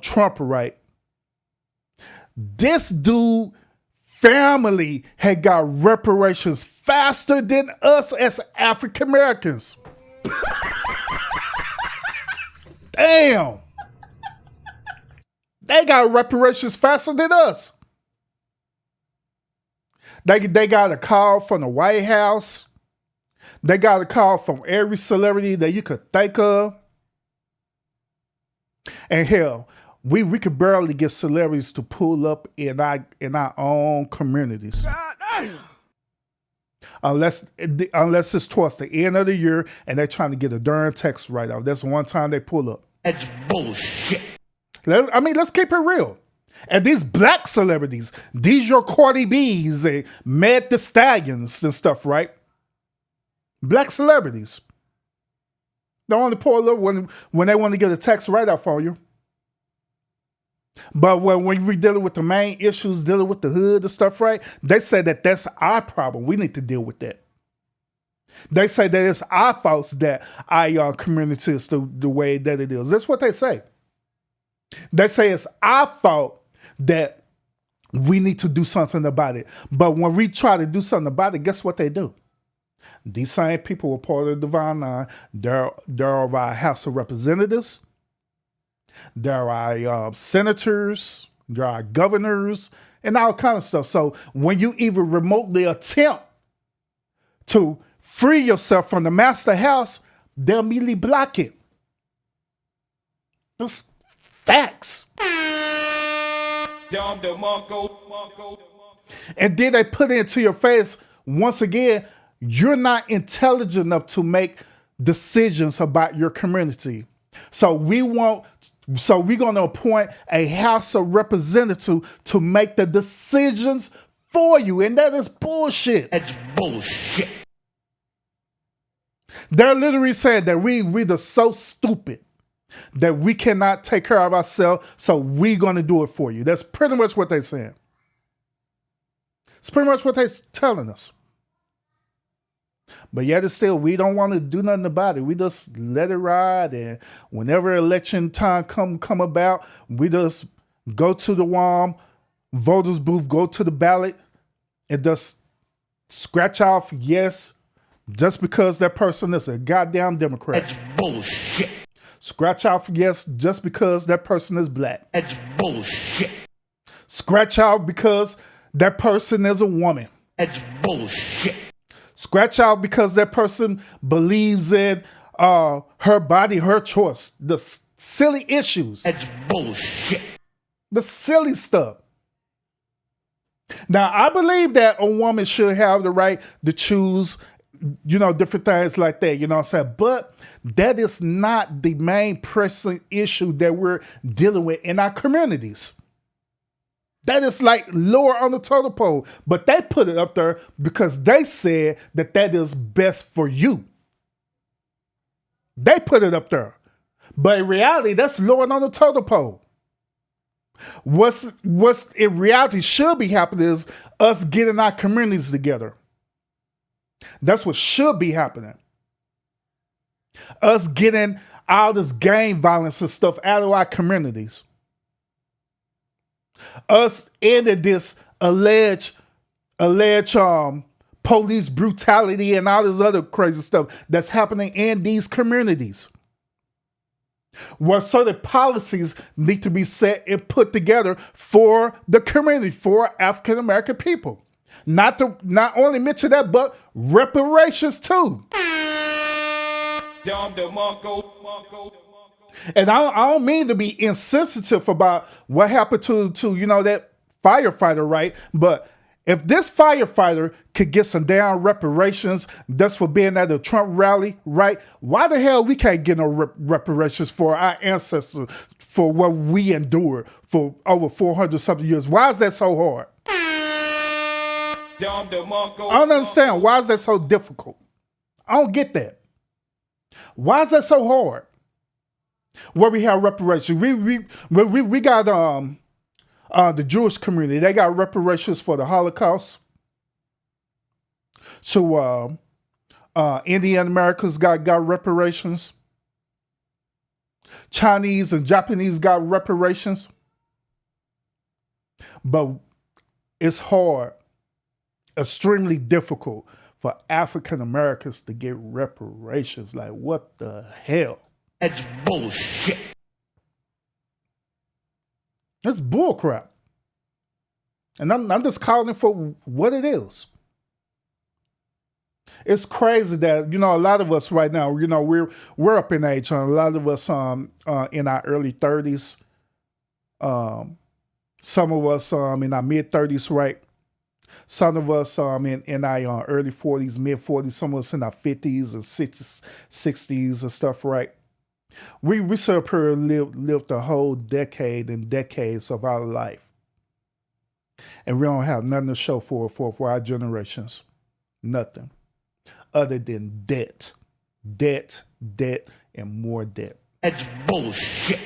Trump, right? This dude family had got reparations faster than us as African Americans. Damn. They got reparations faster than us. They got a call from the White House. They got a call from every celebrity that you could think of. And hell, we could barely get celebrities to pull up in our own communities. Unless it's towards the end of the year and they're trying to get a darn tax write-off. That's one time they pull up. That's bullshit. Let's keep it real. And these black celebrities, these your Cardi B's and Meg Thee Stallions and stuff, right? Black celebrities. They only pull up when they want to get a tax write-off on you. But when we dealing with the main issues, dealing with the hood and stuff, right? They say that that's our problem. We need to deal with that. They say that it's our fault that our community is the way that it is. That's what they say. They say it's our fault that we need to do something about it. But when we try to do something about it, guess what they do? These same people were part of the Divine Line. They're our House of Representatives. They're our senators. They're our governors and all kind of stuff. So when you even remotely attempt to free yourself from the master house, they'll immediately block it. That's facts. And then they put it into your face, once again, you're not intelligent enough to make decisions about your community. So we're going to appoint a House of Representatives to make the decisions for you. And that is bullshit. That's bullshit. They're literally saying that we're so stupid that we cannot take care of ourselves, so we're going to do it for you. That's pretty much what they're saying. It's pretty much what they're telling us. But yet it's still, we don't want to do nothing about it. We just let it ride, and whenever election time come about, we just go to the voters booth, go to the ballot, and just scratch off yes, just because that person is a goddamn Democrat. That's bullshit. Scratch off yes, just because that person is black. That's bullshit. Scratch out because that person is a woman. That's bullshit. Scratch out because that person believes in her body, her choice. The silly issues. That's bullshit. The silly stuff. Now, I believe that a woman should have the right to choose, different things like that, you know what I'm saying? But that is not the main pressing issue that we're dealing with in our communities. That is like lower on the totem pole, but they put it up there because they said that is best for you. They put it up there. But in reality, that's lower on the totem pole. What's in reality should be happening is us getting our communities together. That's what should be happening. Us getting all this gang violence and stuff out of our communities. Us ending this alleged police brutality and all this other crazy stuff that's happening in these communities. Where certain policies need to be set and put together for the community, for African American people. Not only mention that, but reparations too. And I don't mean to be insensitive about what happened to that firefighter, right? But if this firefighter could get some damn reparations just for being at a Trump rally, right? Why the hell we can't get no reparations for our ancestors for what we endured for over 400 something years? Why is that so hard? I don't understand. Why is that so difficult? I don't get that. Why is that so hard? Where we have reparations, we got the Jewish community. They got reparations for the Holocaust. So Indian Americans got reparations. Chinese and Japanese got reparations. But it's hard, extremely difficult for African Americans to get reparations. Like, what the hell? That's bullshit. That's bullcrap. And I'm just calling it for what it is. It's crazy that, a lot of us right now, we're up in age. A lot of us in our early 30s. Some of us in our mid 30s, right? Some of us in our early 40s, mid 40s. Some of us in our 50s and 60s and stuff, right? We sort of lived a whole decade and decades of our life. And we don't have nothing to show for our generations. Nothing. Other than debt. Debt, and more debt. That's bullshit.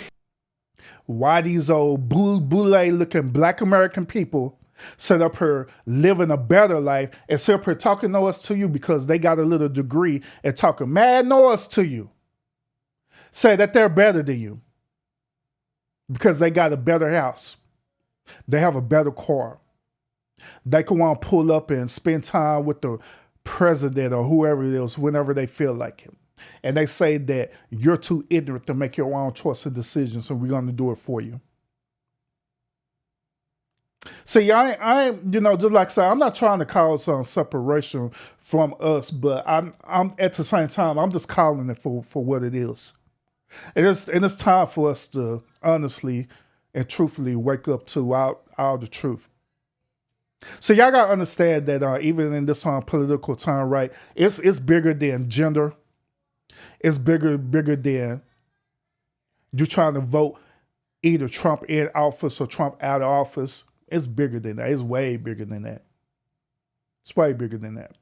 Why these old boule looking black American people sit up here living a better life and sit up here talking noise to you because they got a little degree and talking mad noise to you. Say that they're better than you because they got a better house. They have a better car. They can want to pull up and spend time with the president or whoever it is whenever they feel like it. And they say that you're too ignorant to make your own choice and decisions, so we're going to do it for you. See, I just like I said, I'm not trying to cause some separation from us, but I'm at the same time, I'm just calling it for what it is. And it's time for us to honestly and truthfully wake up to all the truth. So y'all gotta understand that even in this political time, right, it's bigger than gender. It's bigger than you trying to vote either Trump in office or Trump out of office. It's bigger than that. It's way bigger than that. It's way bigger than that.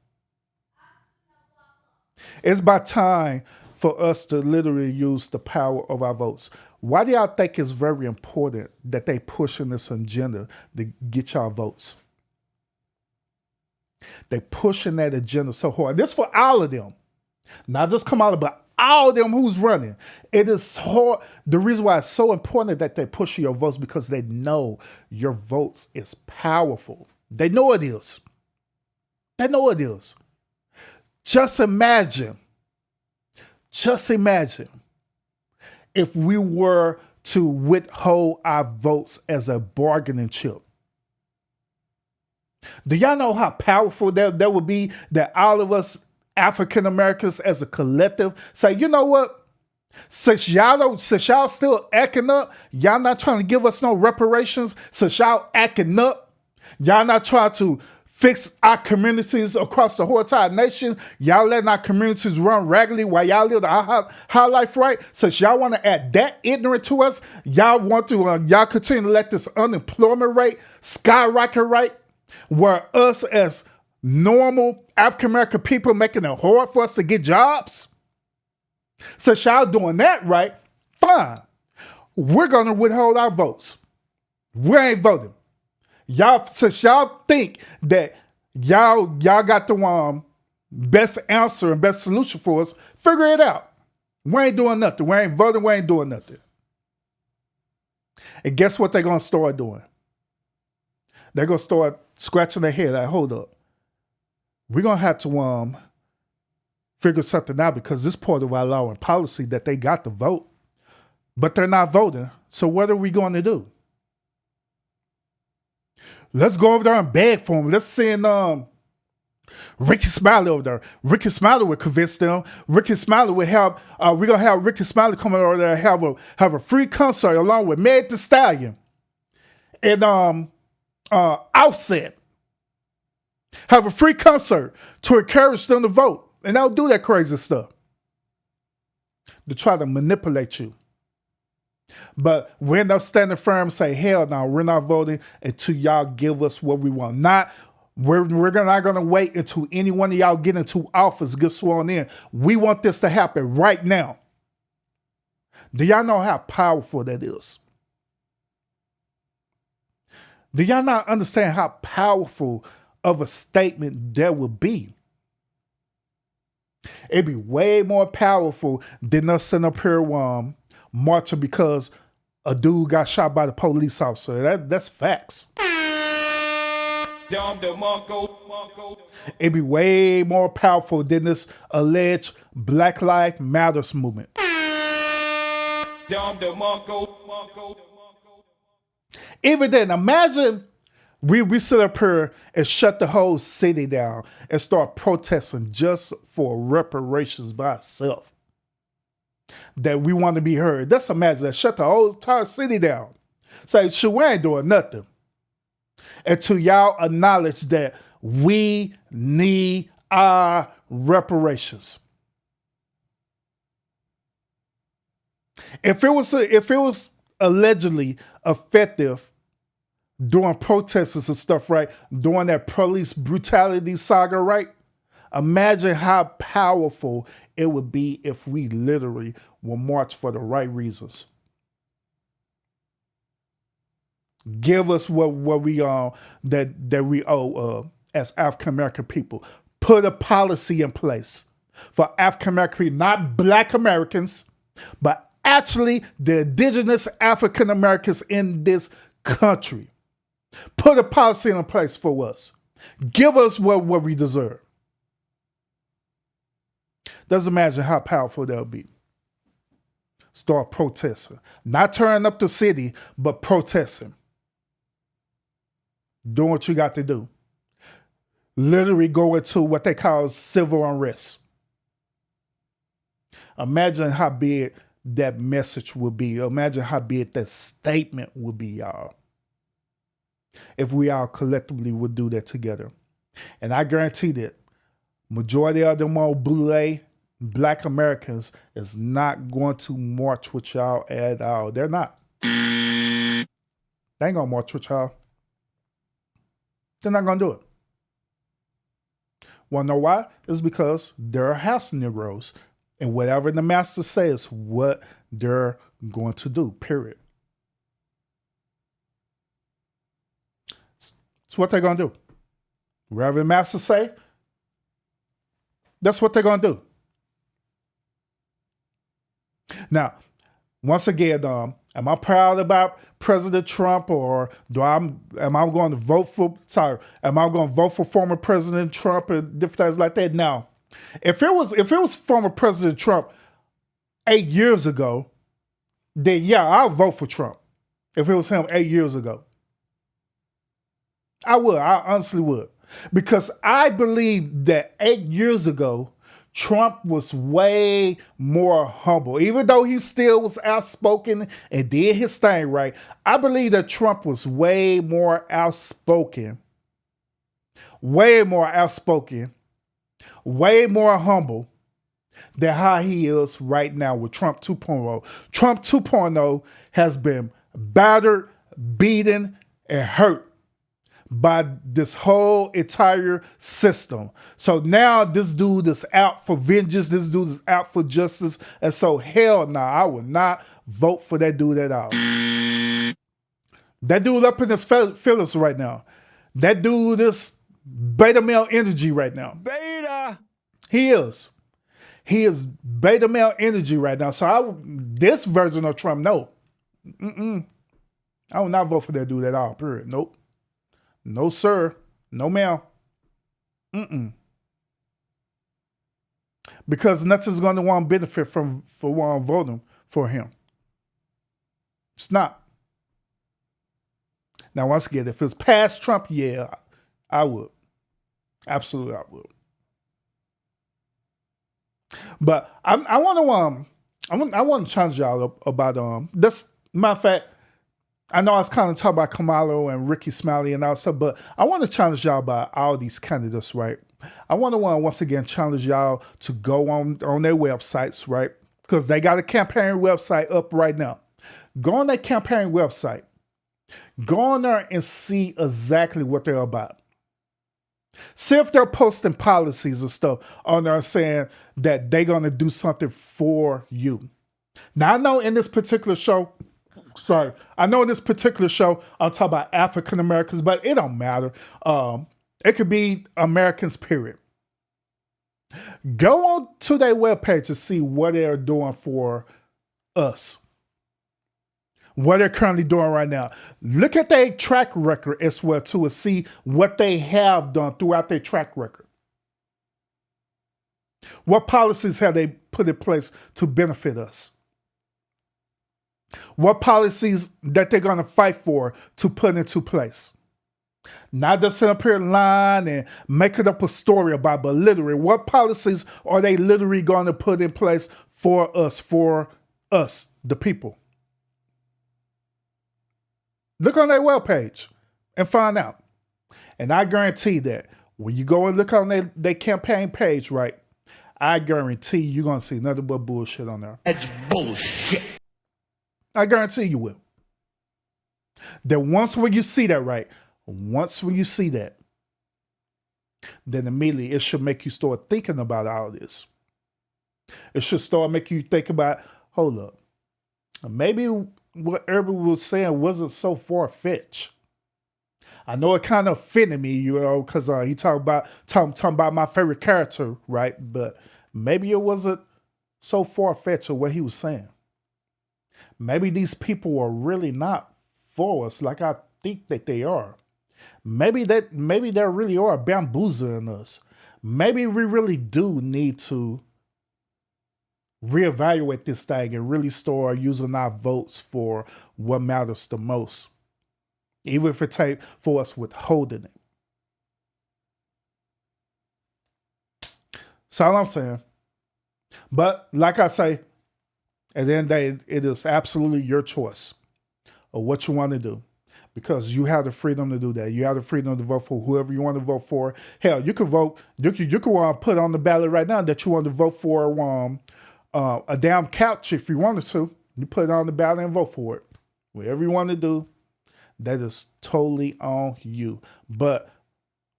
It's about time for us to literally use the power of our votes. Why do y'all think it's very important that they pushing this agenda to get y'all votes? They pushing that agenda so hard. This for all of them. Not just Kamala, but all of them who's running. It is hard. The reason why it's so important that they push your votes because they know your votes is powerful. They know it is. They know it is. Just imagine if we were to withhold our votes as a bargaining chip. Do y'all know how powerful that would be, that all of us African Americans as a collective say, you know what? Since y'all still acting up, y'all not trying to give us no reparations, since y'all acting up, y'all not trying to fix our communities across the whole entire nation, y'all letting our communities run raggedy while y'all live our high life right, since y'all want to act that ignorant to us, y'all want to, y'all continue to let this unemployment rate skyrocket, right? Where us as normal African-American people making it hard for us to get jobs. Since y'all doing that right, fine. We're going to withhold our votes. We ain't voting. Y'all, since y'all think that y'all got the best answer and best solution for us, figure it out. We ain't doing nothing. We ain't voting. We ain't doing nothing. And guess what they're going to start doing? They're going to start scratching their head like, hold up. We're going to have to figure something out because this part of our law and policy that they got to vote, but they're not voting. So what are we going to do? Let's go over there and beg for them. Let's send Ricky Smiley over there. Ricky Smiley would convince them. Ricky Smiley would have, we're going to have Ricky Smiley come over there and have a free concert along with Meg Thee Stallion and Offset. Have a free concert to encourage them to vote. And they'll do that crazy stuff to try to manipulate you. But we're not standing firm and say, hell no, we're not voting until y'all give us what we want. We're not going to wait until any one of y'all get into office, get sworn in. We want this to happen right now. Do y'all know how powerful that is? Do y'all not understand how powerful of a statement that would be? It'd be way more powerful than us sitting up here marching because a dude got shot by the police officer. That's facts. It'd be way more powerful than this alleged Black Lives Matters movement. Even then, imagine we sit up here and shut the whole city down and start protesting just for reparations by ourselves. That we want to be heard. Just imagine that. Shut the whole entire city down. Say, sure, we ain't doing nothing. Until y'all acknowledge that we need our reparations. If it was allegedly effective during protests and stuff, right? During that police brutality saga, right? Imagine how powerful it would be if we literally will march for the right reasons. Give us what we that we owe as African American people. Put a policy in place for African American people, not Black Americans, but actually the indigenous African Americans in this country. Put a policy in place for us. Give us what we deserve. Just imagine how powerful that'll be. Start protesting. Not tearing up the city, but protesting. Doing what you got to do. Literally go into what they call civil unrest. Imagine how big that message would be. Imagine how big that statement would be, y'all. If we all collectively would do that together. And I guarantee that majority of them old blue Black Americans is not going to march with y'all at all. They're not. They ain't gonna march with y'all. They're not gonna do it. Wanna know why? It's because they're house Negroes. And whatever the master says, what they're going to do, period. It's what they're going to do. Whatever the master say, that's what they're going to do. Now, once again, am I proud about President Trump, or am I going to vote for former President Trump and different things like that? No. If it was former President Trump 8 years ago, then yeah, I'll vote for Trump. If it was him 8 years ago. I honestly would. Because I believe that 8 years ago, Trump was way more humble. Even though he still was outspoken and did his thing right, I believe that Trump was way more outspoken, way more humble than how he is right now with Trump 2.0. Trump 2.0 has been battered, beaten, and hurt by this whole entire system. So now this dude is out for vengeance. This dude is out for justice. And so hell no, I would not vote for that dude at all. That dude up in his feelings right now. That dude is beta male energy right now. Beta. He is. He is beta male energy right now. So this version of Trump, no. I will not vote for that dude at all, period. Nope. No, sir. No, ma'am. Because nothing's going to want to benefit for voting for him. It's not. Now, once again, if it's past Trump, yeah, I would. Absolutely, I would. But I want to challenge y'all about this. Matter of fact, I know I was kind of talking about Kamala and Ricky Smiley and all stuff, but I want to challenge y'all about all these candidates, right? I want to once again challenge y'all to go on their websites, right? Because they got a campaign website up right now. Go on that campaign website. Go on there and see exactly what they're about. See if they're posting policies and stuff on there saying that they're going to do something for you. Now, I know in this particular show, I'm talking about African Americans, but it don't matter. It could be Americans, period. Go on to their webpage to see what they're doing for us. What they're currently doing right now. Look at their track record as well, too, and see what they have done throughout their track record. What policies have they put in place to benefit us? What policies that they're going to fight for to put into place? Not just sit up here lying and making up a story about, but literally, what policies are they literally going to put in place for us, the people? Look on their webpage and find out. And I guarantee that when you go and look on their campaign page, right, I guarantee you're going to see nothing but bullshit on there. That's bullshit. I guarantee you will. Then once when you see that, right, then immediately it should make you start thinking about all this. It should start making you think about, hold up, maybe what Urban was saying wasn't so far fetched. I know it kind of offended me, because he talking about my favorite character, right? But maybe it wasn't so far fetched of what he was saying. Maybe these people are really not for us like I think that they are. Maybe they really are bamboozling us. Maybe we really do need to reevaluate this thing and really start using our votes for what matters the most. Even if it takes for us withholding it. That's all I'm saying. But like I say, at the end of the day, it is absolutely your choice of what you want to do. Because you have the freedom to do that. You have the freedom to vote for whoever you want to vote for. Hell, you could vote, you could put on the ballot right now that you want to vote for a damn couch if you wanted to. You put it on the ballot and vote for it. Whatever you want to do. That is totally on you. But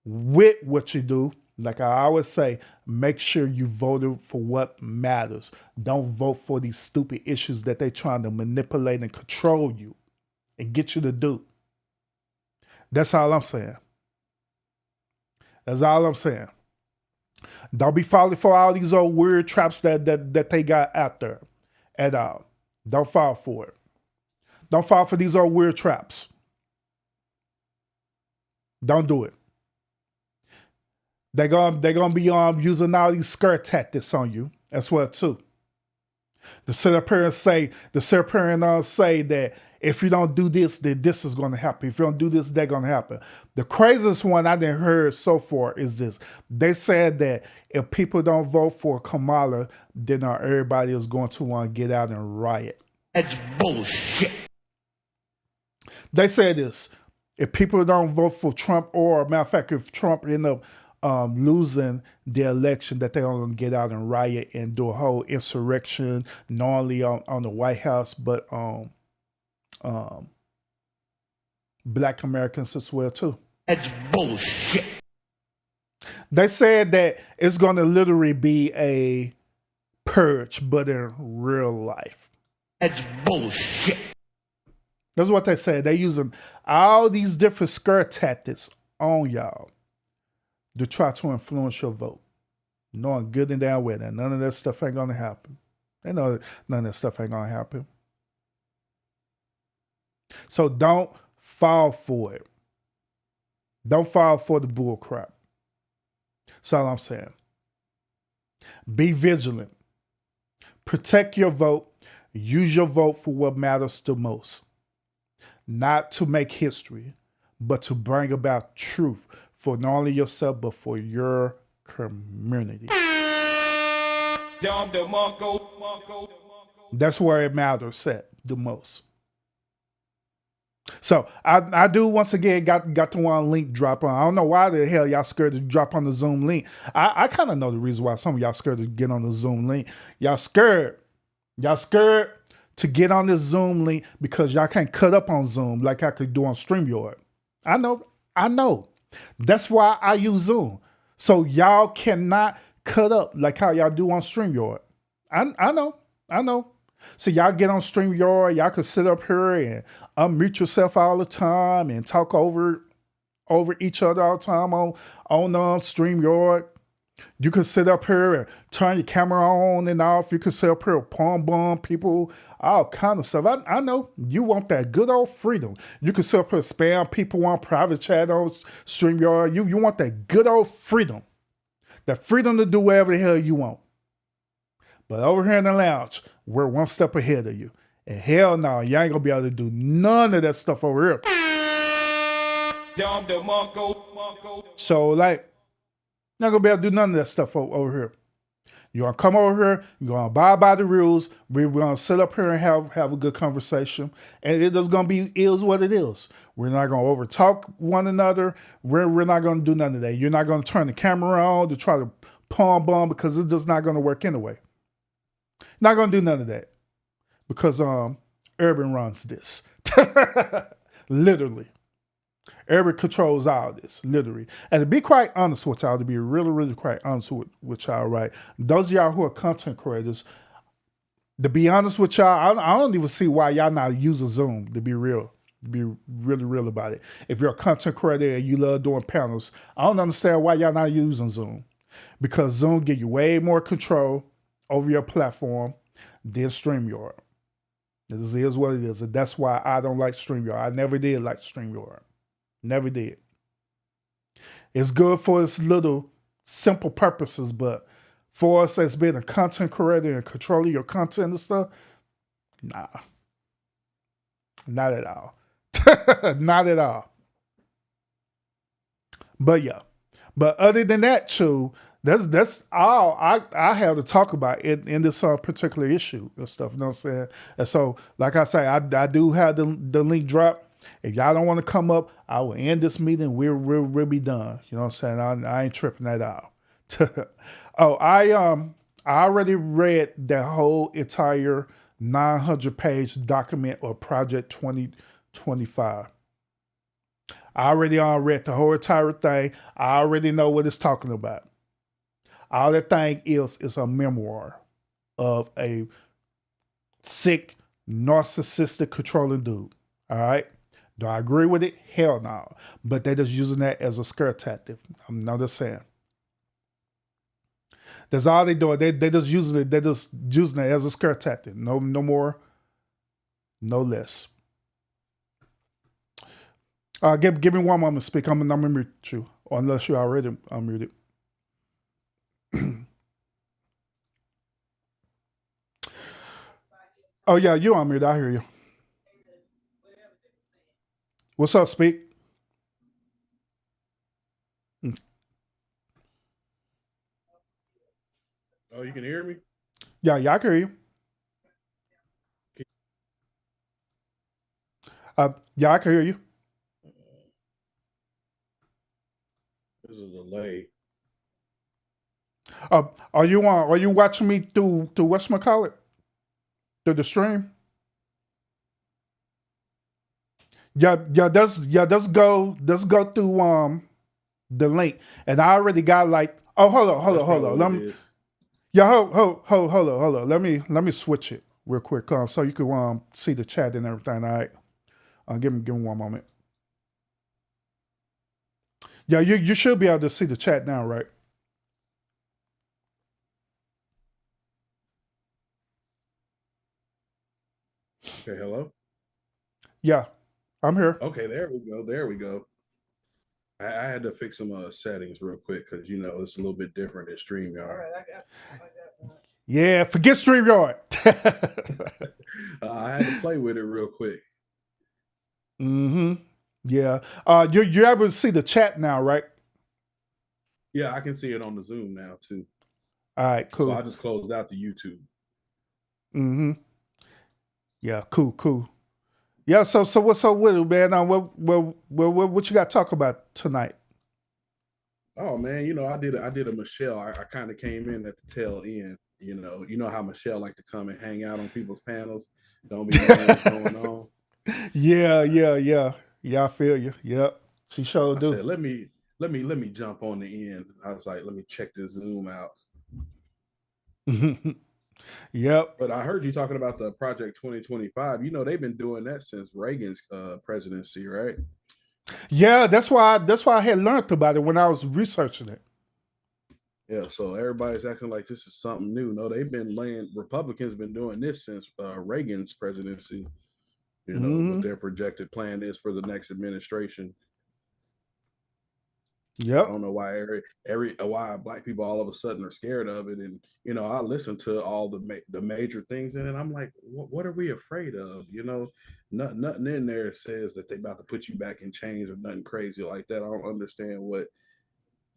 with what you do, like I always say, make sure you voted for what matters. Don't vote for these stupid issues that they're trying to manipulate and control you and get you to do. That's all I'm saying. That's all I'm saying. Don't be falling for all these old weird traps that they got out there at all. Don't fall for it. Don't fall for these old weird traps. Don't do it. They're gonna be using all these skirt tactics on you as well too. To sit up here and say that if you don't do this, then this is gonna happen. If you don't do this, that's gonna happen. The craziest one I didn't hear so far is this. They said that if people don't vote for Kamala, then everybody is going to want to get out and riot. That's bullshit. They said this. If people don't vote for Trump, or matter of fact, if Trump end up losing the election, that they're going to get out and riot and do a whole insurrection, not only on the White House, but on Black Americans as well too. That's bullshit. They said that it's going to literally be a purge, but in real life. That's bullshit. That's what they said. They're using all these different skirt tactics on y'all to try to influence your vote. Knowing good and damn well that none of that stuff ain't going to happen. They know that none of that stuff ain't going to happen. So don't fall for it. Don't fall for the bull crap. That's all I'm saying. Be vigilant. Protect your vote. Use your vote for what matters the most. Not to make history, but to bring about truth for not only yourself, but for your community. That's where it matters at the most. So I do once again got the one link drop on. I don't know why the hell y'all scared to drop on the Zoom link. I kind of know the reason why some of y'all scared to get on the Zoom link. Y'all scared to get on this Zoom link because y'all can't cut up on Zoom like I could do on StreamYard. I know. That's why I use Zoom. So y'all cannot cut up like how y'all do on StreamYard. I know. So y'all get on StreamYard, y'all could sit up here and unmute yourself all the time and talk over each other all the time on StreamYard. You could sit up here and turn your camera on and off. You could sit up here and palm bomb people, all kind of stuff. I know you want that good old freedom. You could sit up here and spam people on private chat on StreamYard. You want that good old freedom. That freedom to do whatever the hell you want. But over here in the lounge, we're one step ahead of you. And hell no, you ain't gonna be able to do none of that stuff over here. So like, not gonna be able to do none of that stuff over here. You're gonna come over here, you're gonna abide by the rules, we're gonna sit up here and have a good conversation, and it is gonna be is what it is. We're not gonna overtalk one another, we're not gonna do none of that. You're not gonna turn the camera on to try to palm bomb because it's just not gonna work anyway. Not gonna do none of that. Because Urban runs this. Literally. Urban controls all this, literally. And to be quite honest with y'all, to be really, really quite honest with y'all, right? Those of y'all who are content creators, To be honest with y'all, I don't even see why y'all not using Zoom, to be real. To be really real about it. If you're a content creator and you love doing panels, I don't understand why y'all not using Zoom. Because Zoom give you way more control over your platform than StreamYard. This is what it is. And that's why I don't like StreamYard. I never did like StreamYard. Never did. It's good for its little simple purposes, but for us as being a content creator and controlling your content and stuff, nah. Not at all. Not at all. But yeah. But other than that, too, that's all I have to talk about in this particular issue and stuff. You know what I'm saying? And so, like I say, I do have the link drop. If y'all don't want to come up, I will end this meeting. We'll be done. You know what I'm saying? I ain't tripping that out. Oh, I already read that whole entire 900-page document or Project 2025. I already read the whole entire thing. I already know what it's talking about. All that thing is a memoir of a sick, narcissistic, controlling dude. All right? Do I agree with it? Hell no. But they're just using that as a scare tactic. I'm not just saying. That's all they doing. They just using it. They're just using it as a scare tactic. No more, no less. Give me one moment to speak. I'm gonna mute you, or unless you already unmuted. Oh yeah, you unmuted. I hear you. What's up, speak? Oh, you can hear me? Yeah, I can hear you. Yeah, I can hear you. There's a delay. Are you watching me through whatchamacallit? Through the stream? Yeah, let's go through the link. And I already got like, oh, hold on. Let me hold on. Let me switch it real quick so you can see the chat and everything. All right. Give me one moment. Yeah, you should be able to see the chat now, right? Okay, hello? Yeah, I'm here. Okay, there we go. I had to fix some settings real quick because, it's a little bit different than StreamYard. All right, I got Yeah, forget StreamYard. I had to play with it real quick. Mm-hmm. Yeah. You're able to see the chat now, right? Yeah, I can see it on the Zoom now too. All right, cool. So I just closed out the YouTube. Mm-hmm. Yeah, cool. Yeah, so what's up with it, man? What you got to talk about tonight? Oh man, I did a Michelle. I kind of came in at the tail end. You know how Michelle like to come and hang out on people's panels. Don't be knowing what's going on. Yeah. I feel you. Yep. She sure do. I said, let me jump on the end. I was like, let me check this Zoom out. Yep. But I heard you talking about the Project 2025. They've been doing that since Reagan's presidency, right? Yeah, that's why I had learned about it when I was researching it. Yeah, so everybody's acting like this is something new. No, Republicans been doing this since Reagan's presidency. What their projected plan is for the next administration. Yep. I don't know why why Black people all of a sudden are scared of it. And I listen to all the major things in it. I'm like, what are we afraid of? Nothing in there says that they about to put you back in chains or nothing crazy like that. I don't understand what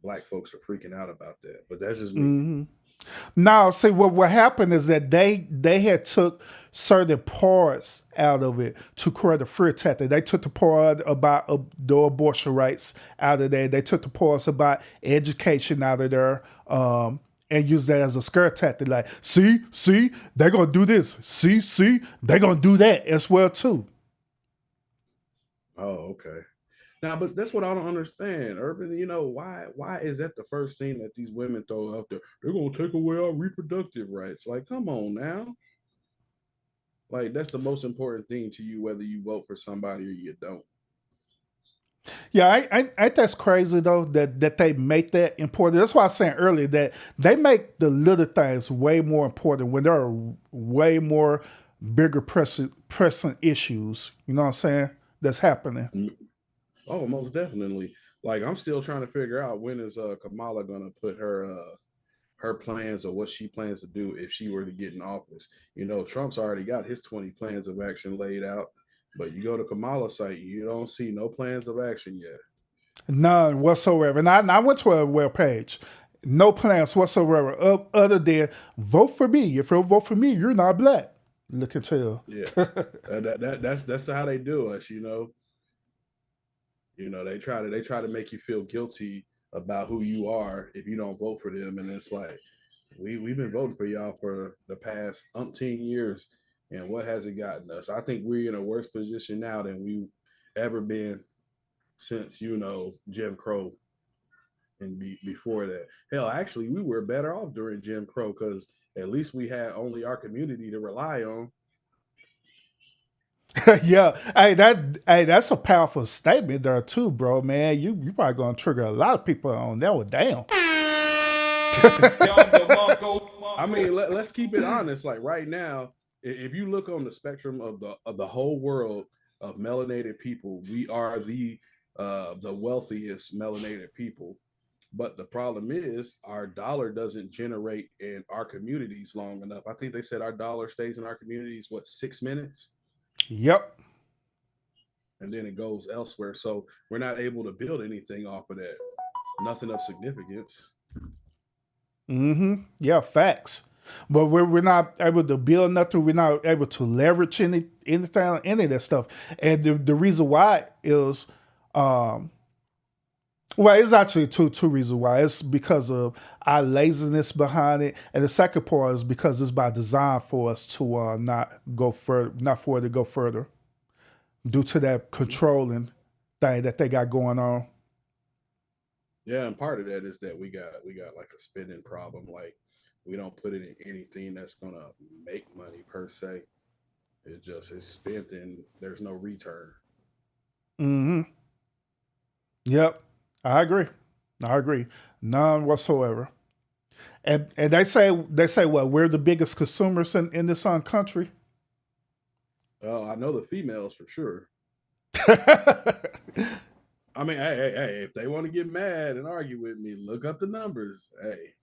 Black folks are freaking out about that. But that's just me. Mm-hmm. Now, see what happened is that they had took certain parts out of it to create a fear tactic. They took the part about the abortion rights out of there. They took the parts about education out of there, and used that as a scare tactic. Like, see, they're gonna do this. See, they're gonna do that as well too. Oh, okay. Now, but that's what I don't understand, Urban. Why is that the first thing that these women throw out there? They're gonna take away our reproductive rights. Like, come on now. Like that's the most important thing to you, whether you vote for somebody or you don't. Yeah, I that's crazy though that they make that important. That's why I was saying earlier that they make the little things way more important when there are way more bigger pressing issues. You know what I'm saying? That's happening. Oh, most definitely. Like I'm still trying to figure out when is Kamala gonna put her plans or what she plans to do if she were to get in office. You know, Trump's already got his 20 plans of action laid out, but you go to Kamala's site, you don't see no plans of action yet. None whatsoever. And I went to a web page. No plans whatsoever other than vote for me. If you vote for me, you're not black. Look and tell. Yeah, that's how they do us. You know, they try to make you feel guilty about who you are if you don't vote for them, and it's like we've been voting for y'all for the past umpteen years, and what has it gotten us? I think we're in a worse position now than we've ever been since Jim Crow and before that. Hell, actually, we were better off during Jim Crow because at least we had only our community to rely on. Yeah, that's a powerful statement there too, bro. Man, you probably gonna trigger a lot of people on that one. Damn. I mean, let's keep it honest. Like right now, if you look on the spectrum of the whole world of melanated people, we are the wealthiest melanated people. But the problem is our dollar doesn't generate in our communities long enough. I think they said our dollar stays in our communities 6 minutes. Yep. And then it goes elsewhere. So we're not able to build anything off of that. Nothing of significance. Mm-hmm. Yeah, facts. But we're not able to build nothing. We're not able to leverage anything, any of that stuff. And the reason why is, well, it's actually two reasons why. It's because of our laziness behind it, and the second part is because it's by design for us to not go further, not for it to go further, due to that controlling thing that they got going on. Yeah, and part of that is that we got like a spending problem. Like we don't put it in anything that's gonna make money per se. It's spent and there's no return. Mm-hmm. Yep. I agree. None whatsoever. And they say what, we're the biggest consumers in this country. I know the females for sure. I mean, hey, if they want to get mad and argue with me, look up the numbers. Hey,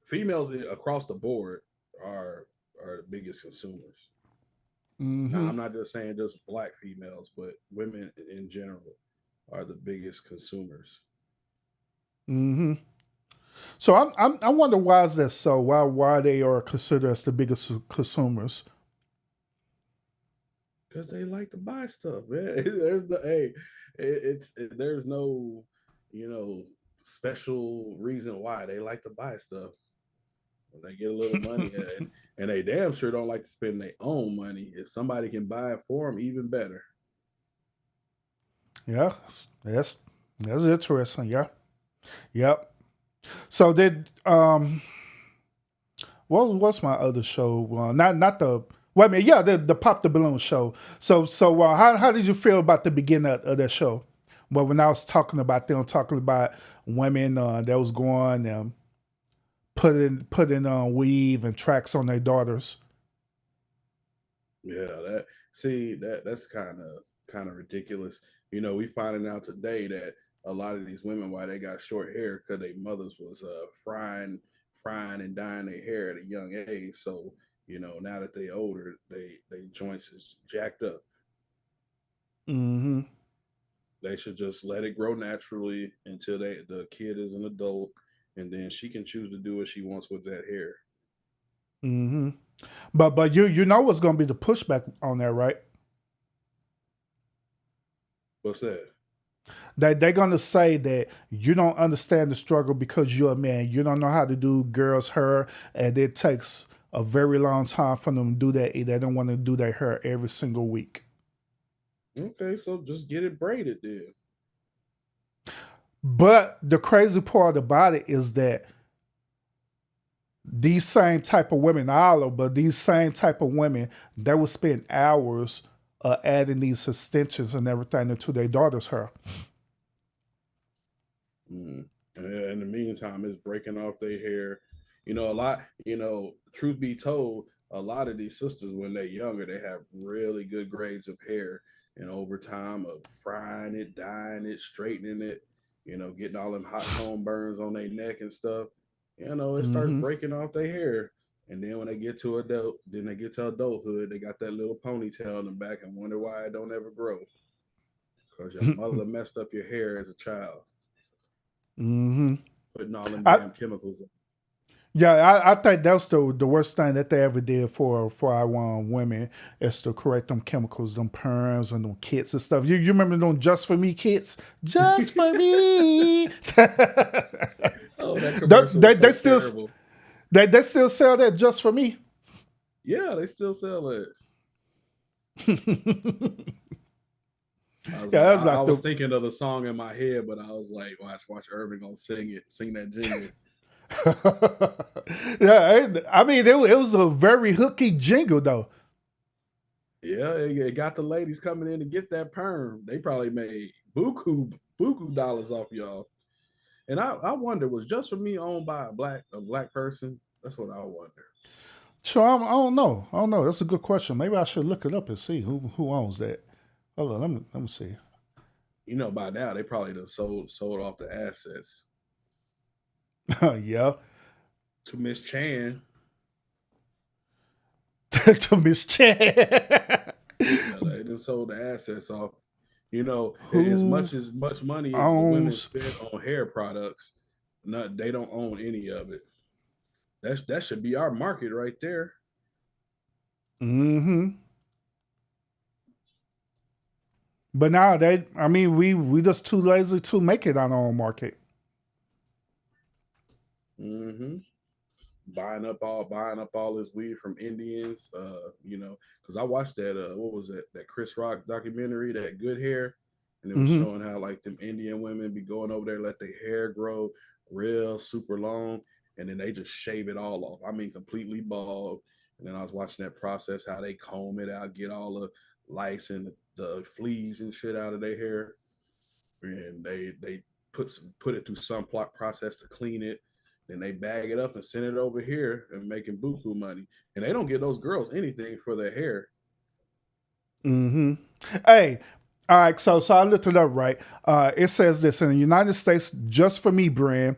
females across the board are the biggest consumers. Mm-hmm. Now, I'm not just saying just black females, but women in general are the biggest consumers. Mm-hmm. So I wonder why is that so? Why they are considered as the biggest consumers? Because they like to buy stuff, man. There's no special reason why they like to buy stuff. When they get a little money, and they damn sure don't like to spend their own money. If somebody can buy it for them, even better. Yeah, that's interesting. Yeah. Yep. So what's my other show? Not the wait a minute. Yeah, the Pop the Balloon show. So how did you feel about the beginning of that show? Well, when I was talking about women that was going and putting on weave and tracks on their daughters. Yeah, that's kind of ridiculous. We finding out today that a lot of these women, why they got short hair, because their mothers was frying and dyeing their hair at a young age. So now that they older, they joints is jacked up. Mm-hmm. They should just let it grow naturally until the kid is an adult, and then she can choose to do what she wants with that hair. Mm-hmm. But you know what's going to be the pushback on that, right? What's that? They're going to say that you don't understand the struggle because you're a man. You don't know how to do girls' hair, and it takes a very long time for them to do that. They don't want to do their hair every single week. Okay, so just get it braided then. But the crazy part about it is that these same type of women, not all of them, but these same type of women, they would spend hours adding these extensions and everything into their daughter's hair. Mm. In the meantime, it's breaking off their hair. You know, a lot, truth be told, a lot of these sisters, when they're younger, they have really good grades of hair. And over time of frying it, dyeing it, straightening it, getting all them hot comb burns on their neck and stuff, it starts breaking off their hair. And then when they get to adulthood, they got that little ponytail in the back and wonder why it don't ever grow. Because your mother messed up your hair as a child. Putting all them damn chemicals in. Yeah, I think that's the worst thing that they ever did for our women is to correct them chemicals, them perms and them kits and stuff. You remember them Just For Me kits? Just For Me. Oh, that commercial was so terrible. They still sell that Just For Me. Yeah, they still sell it. I was thinking of the song in my head, but I was like, watch Urban gonna sing that jingle. Yeah, I mean, it was a very hooky jingle, though. Yeah, it got the ladies coming in to get that perm. They probably made buku dollars off y'all. And I wonder, was Just For Me owned by a black person? That's what I wonder. Sure, I don't know. That's a good question. Maybe I should look it up and see who owns that. Hold on, let me see. By now they probably done sold off the assets. Yeah. To Miss Chan. To Miss Chan. They done sold the assets off. As much money as the women spend on hair products, they don't own any of it. That should be our market right there. But now we just too lazy to make it on our own market. Buying up all this weed from Indians, because I watched that what was that Chris Rock documentary, that Good Hair, and it was showing how like them Indian women be going over there, let their hair grow real super long, and then they just shave it all off. I mean, completely bald. And then I was watching that process, how they comb it out, get all the lice and the fleas and shit out of their hair, and they put it through some process to clean it. Then they bag it up and send it over here and making buku money. And they don't give those girls anything for their hair. Hey, all right, so I looked it up, right? It says this: in the United States, Just For Me brand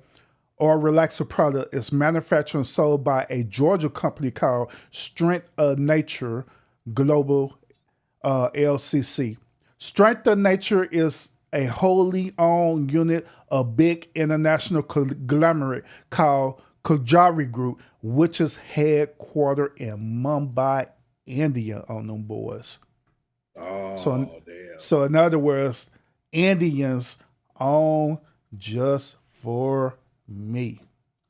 or relaxer product is manufactured and sold by a Georgia company called Strength of Nature Global LCC. Strength of Nature is a wholly owned unit of big international conglomerate called Kajari Group, which is headquartered in Mumbai, India, on them boys. Oh, damn. So in other words, Indians own Just For Me.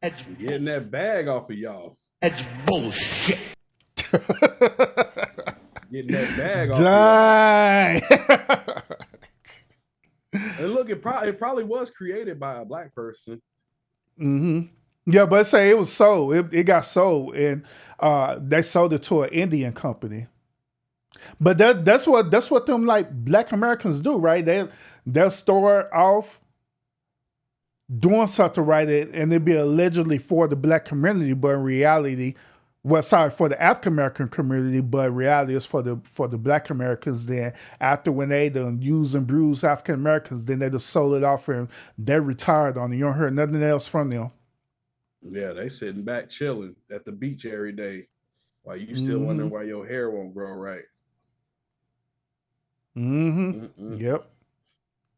That's getting that bag off of y'all. That's bullshit. Getting that bag off of y'all. And look, it probably was created by a black person. Yeah, but say it was sold. It got sold, and they sold it to an Indian company. But that's what them like black Americans do, right? They'll start off doing something right, and it'd be allegedly for the black community, but in reality, for the African American community, but in reality it's for the black Americans. Then after when they done use and bruise African Americans, then they just sold it off and they retired on it. You don't hear nothing else from them. Yeah, they sitting back chilling at the beach every day while you still wondering why your hair won't grow right. Yep.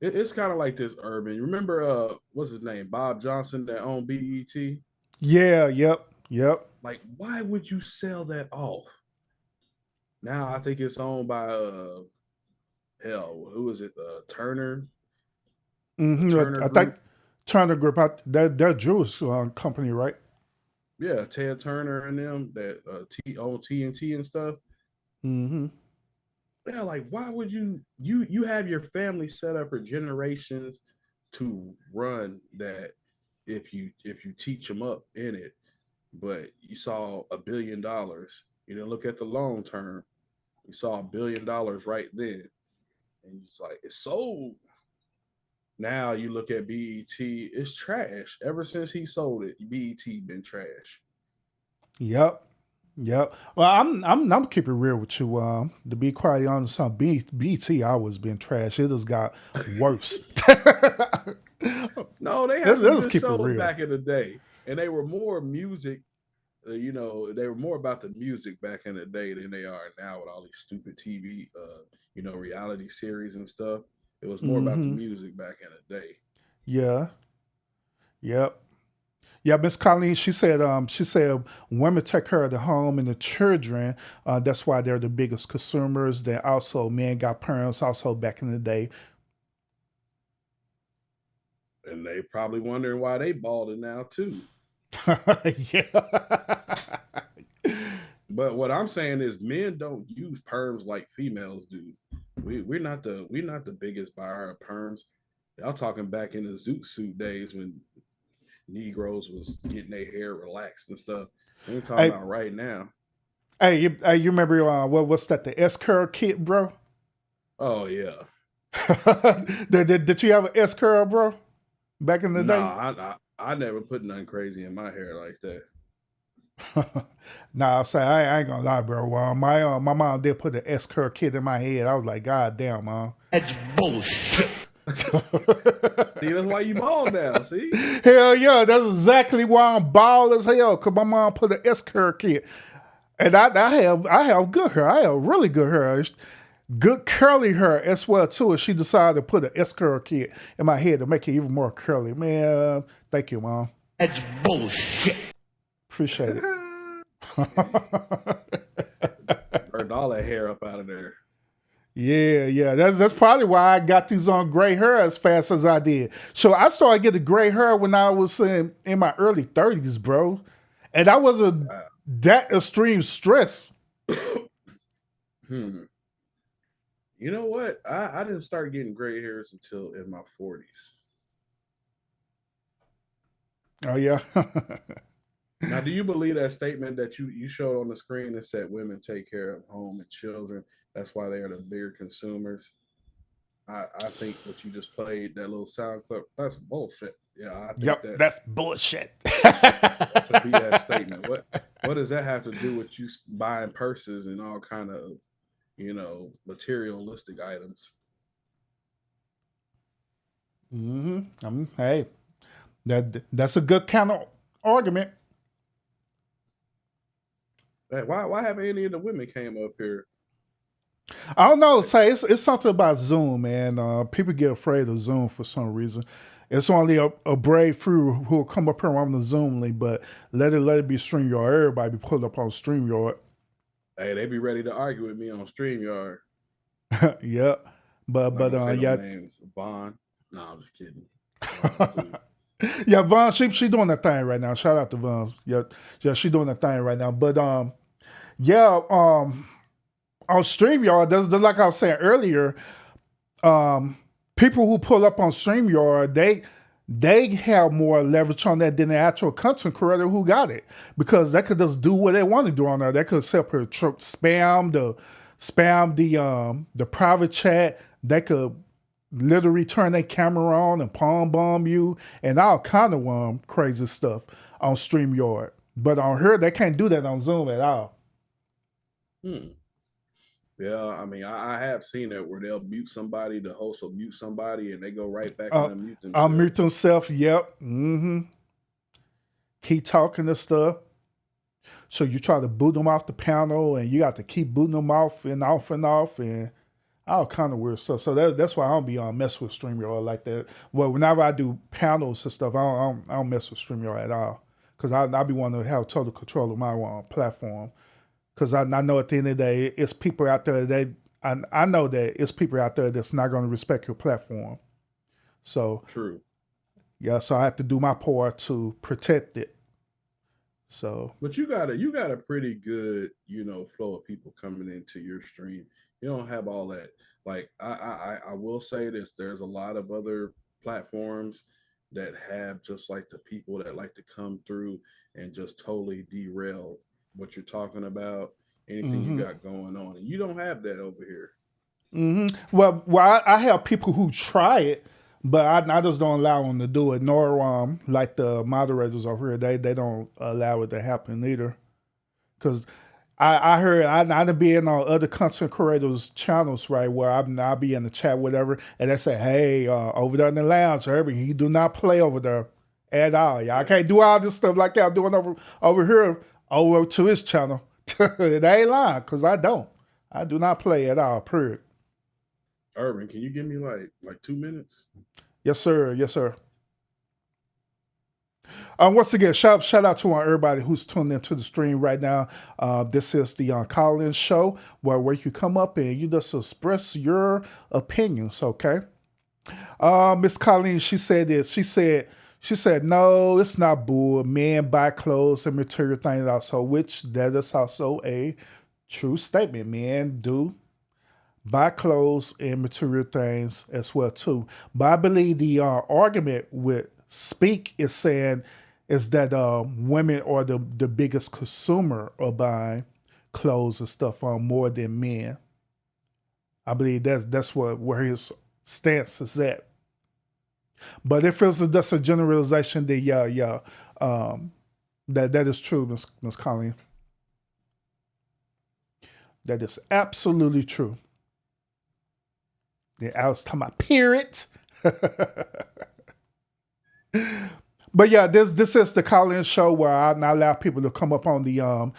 It's kind of like this, Urban. You remember what's his name? Bob Johnson that owned BET? Yeah, yep. Like, why would you sell that off? Now I think it's owned by who is it? Turner. I think Turner Group. They're Jewish company, right? Yeah, Ted Turner and them that own TNT and stuff. Yeah, like why would you have your family set up for generations to run that if you teach them up in it, but you saw $1 billion. You didn't look at the long term. You saw $1 billion right then, and it's like it's sold. Now you look at BET, it's trash. Ever since he sold it, BET been trash. Yep. Yep. Well, I'm keeping it real with you. To be quite honest, on BT always been trash. It has got worse. No, they had some Let's good keep it shows real. back in the day, and they were more music. They were more about the music back in the day than they are now with all these stupid TV, reality series and stuff. It was more about the Hmm. music back in the day. Yeah. Yep. Yeah, Miss Colleen, she said women take care of the home and the children. That's why they're the biggest consumers. Then also men got parents also back in the day. And they probably wondering why they balding now too. Yeah. But what I'm saying is men don't use perms like females do. We're not the biggest buyer of perms. Y'all talking back in the zoot suit days when Negroes was getting their hair relaxed and stuff. We ain't talking Hey, about right now. you remember what's that? The S curl kit, bro? Oh yeah. did you have an S curl, bro? Back in the day? Nah, I never put nothing crazy in my hair like that. Nah, I ain't gonna lie, bro. My mom did put an S curl kit in my head. I was like, God damn, mom. That's bullshit. See, that's why you bald now. See, Hell yeah, that's exactly why I'm bald as hell. Cause my mom put an S curl kit, and I have good hair. I have really good hair. It's good curly hair as well too. And she decided to put an S curl kit in my head to make it even more curly. Man, thank you, mom. That's bullshit. Appreciate it. burned all that hair up out of there. Yeah. That's probably why I got these on gray hair as fast as I did. So I started getting gray hair when I was in my early 30s, bro. And I wasn't that extreme stress. Hmm. You know what? I didn't start getting gray hairs until in my 40s. Oh yeah. Now, do you believe that statement that you showed on the screen that said women take care of home and children? That's why they are the bigger consumers. I think what you just played, that little sound clip, that's bullshit. Yeah, I think Yep, that's bullshit. that's a BS statement. What does that have to do with you buying purses and all kind of materialistic items? Hey, that's a good counter argument. Why haven't any of the women came up here? I don't know. Say it's something about Zoom, man. People get afraid of Zoom for some reason. It's only a brave few who will come up here on the Zoom link, but let it be StreamYard. Everybody be pulled up on StreamYard. Hey, they be ready to argue with me on StreamYard. Yeah, but I'm not gonna say no yeah, names. Vaughn. No, I'm just kidding. yeah. Vaughn, she doing that thing right now. Shout out to Vaughn. Yeah, she doing that thing right now. But yeah, on StreamYard, that's like I was saying earlier. People who pull up on StreamYard, they have more leverage on that than the actual content creator who got it, because they could just do what they want to do on there. They could set up spam the private chat. They could literally turn their camera on and palm bomb you and all kind of crazy stuff on StreamYard. But on here, they can't do that on Zoom at all. Yeah, I mean, I have seen it where they'll mute somebody, the host will mute somebody, and they go right back and unmute themselves. Unmute themselves. Yep. Keep talking and stuff. So you try to boot them off the panel, and you got to keep booting them off and off and all kind of weird stuff. So that's why I don't be mess with StreamYard like that. Well, whenever I do panels and stuff, I don't mess with StreamYard at all, because I be wanting to have total control of my platform. Because I know at the end of the day, it's people out there I know that it's people out there that's not going to respect your platform. So True. yeah, so I have to do my part to protect it. So, But you got a pretty good, flow of people coming into your stream. You don't have all that. Like I will say this: there's a lot of other platforms that have just like the people that like to come through and just totally derail what you're talking about, anything you got going on. And you don't have that over here. Well, I have people who try it, but I just don't allow them to do it. Nor like the moderators over here, they don't allow it to happen either. Because I heard I done be in on other content creators' channels, right, where I'll be in the chat, whatever, and they say, hey, over there in the lounge, Urban, you do not play over there at all. Y'all can't do all this stuff like y'all doing over here over to his channel. It ain't lying, because I don't. I do not play at all, period. Urban, can you give me like 2 minutes? Yes, sir. Yes, sir. Once again, shout out to everybody who's tuned into the stream right now. This is the Collins Show, where you come up and you just express your opinions, okay? Miss Collins, she said this. She said, no, it's not bull. Men buy clothes and material things also, which that is also a true statement. Men do buy clothes and material things as well too. But I believe the argument with Speak is saying is that women are the biggest consumer of buying clothes and stuff more than men. I believe that's where his stance is at. But if it's just a generalization, then yeah, that is true, Miss Colleen. That is absolutely true. Yeah, I was talking about period. But yeah, this is the Collins Show where I allow people to come up on the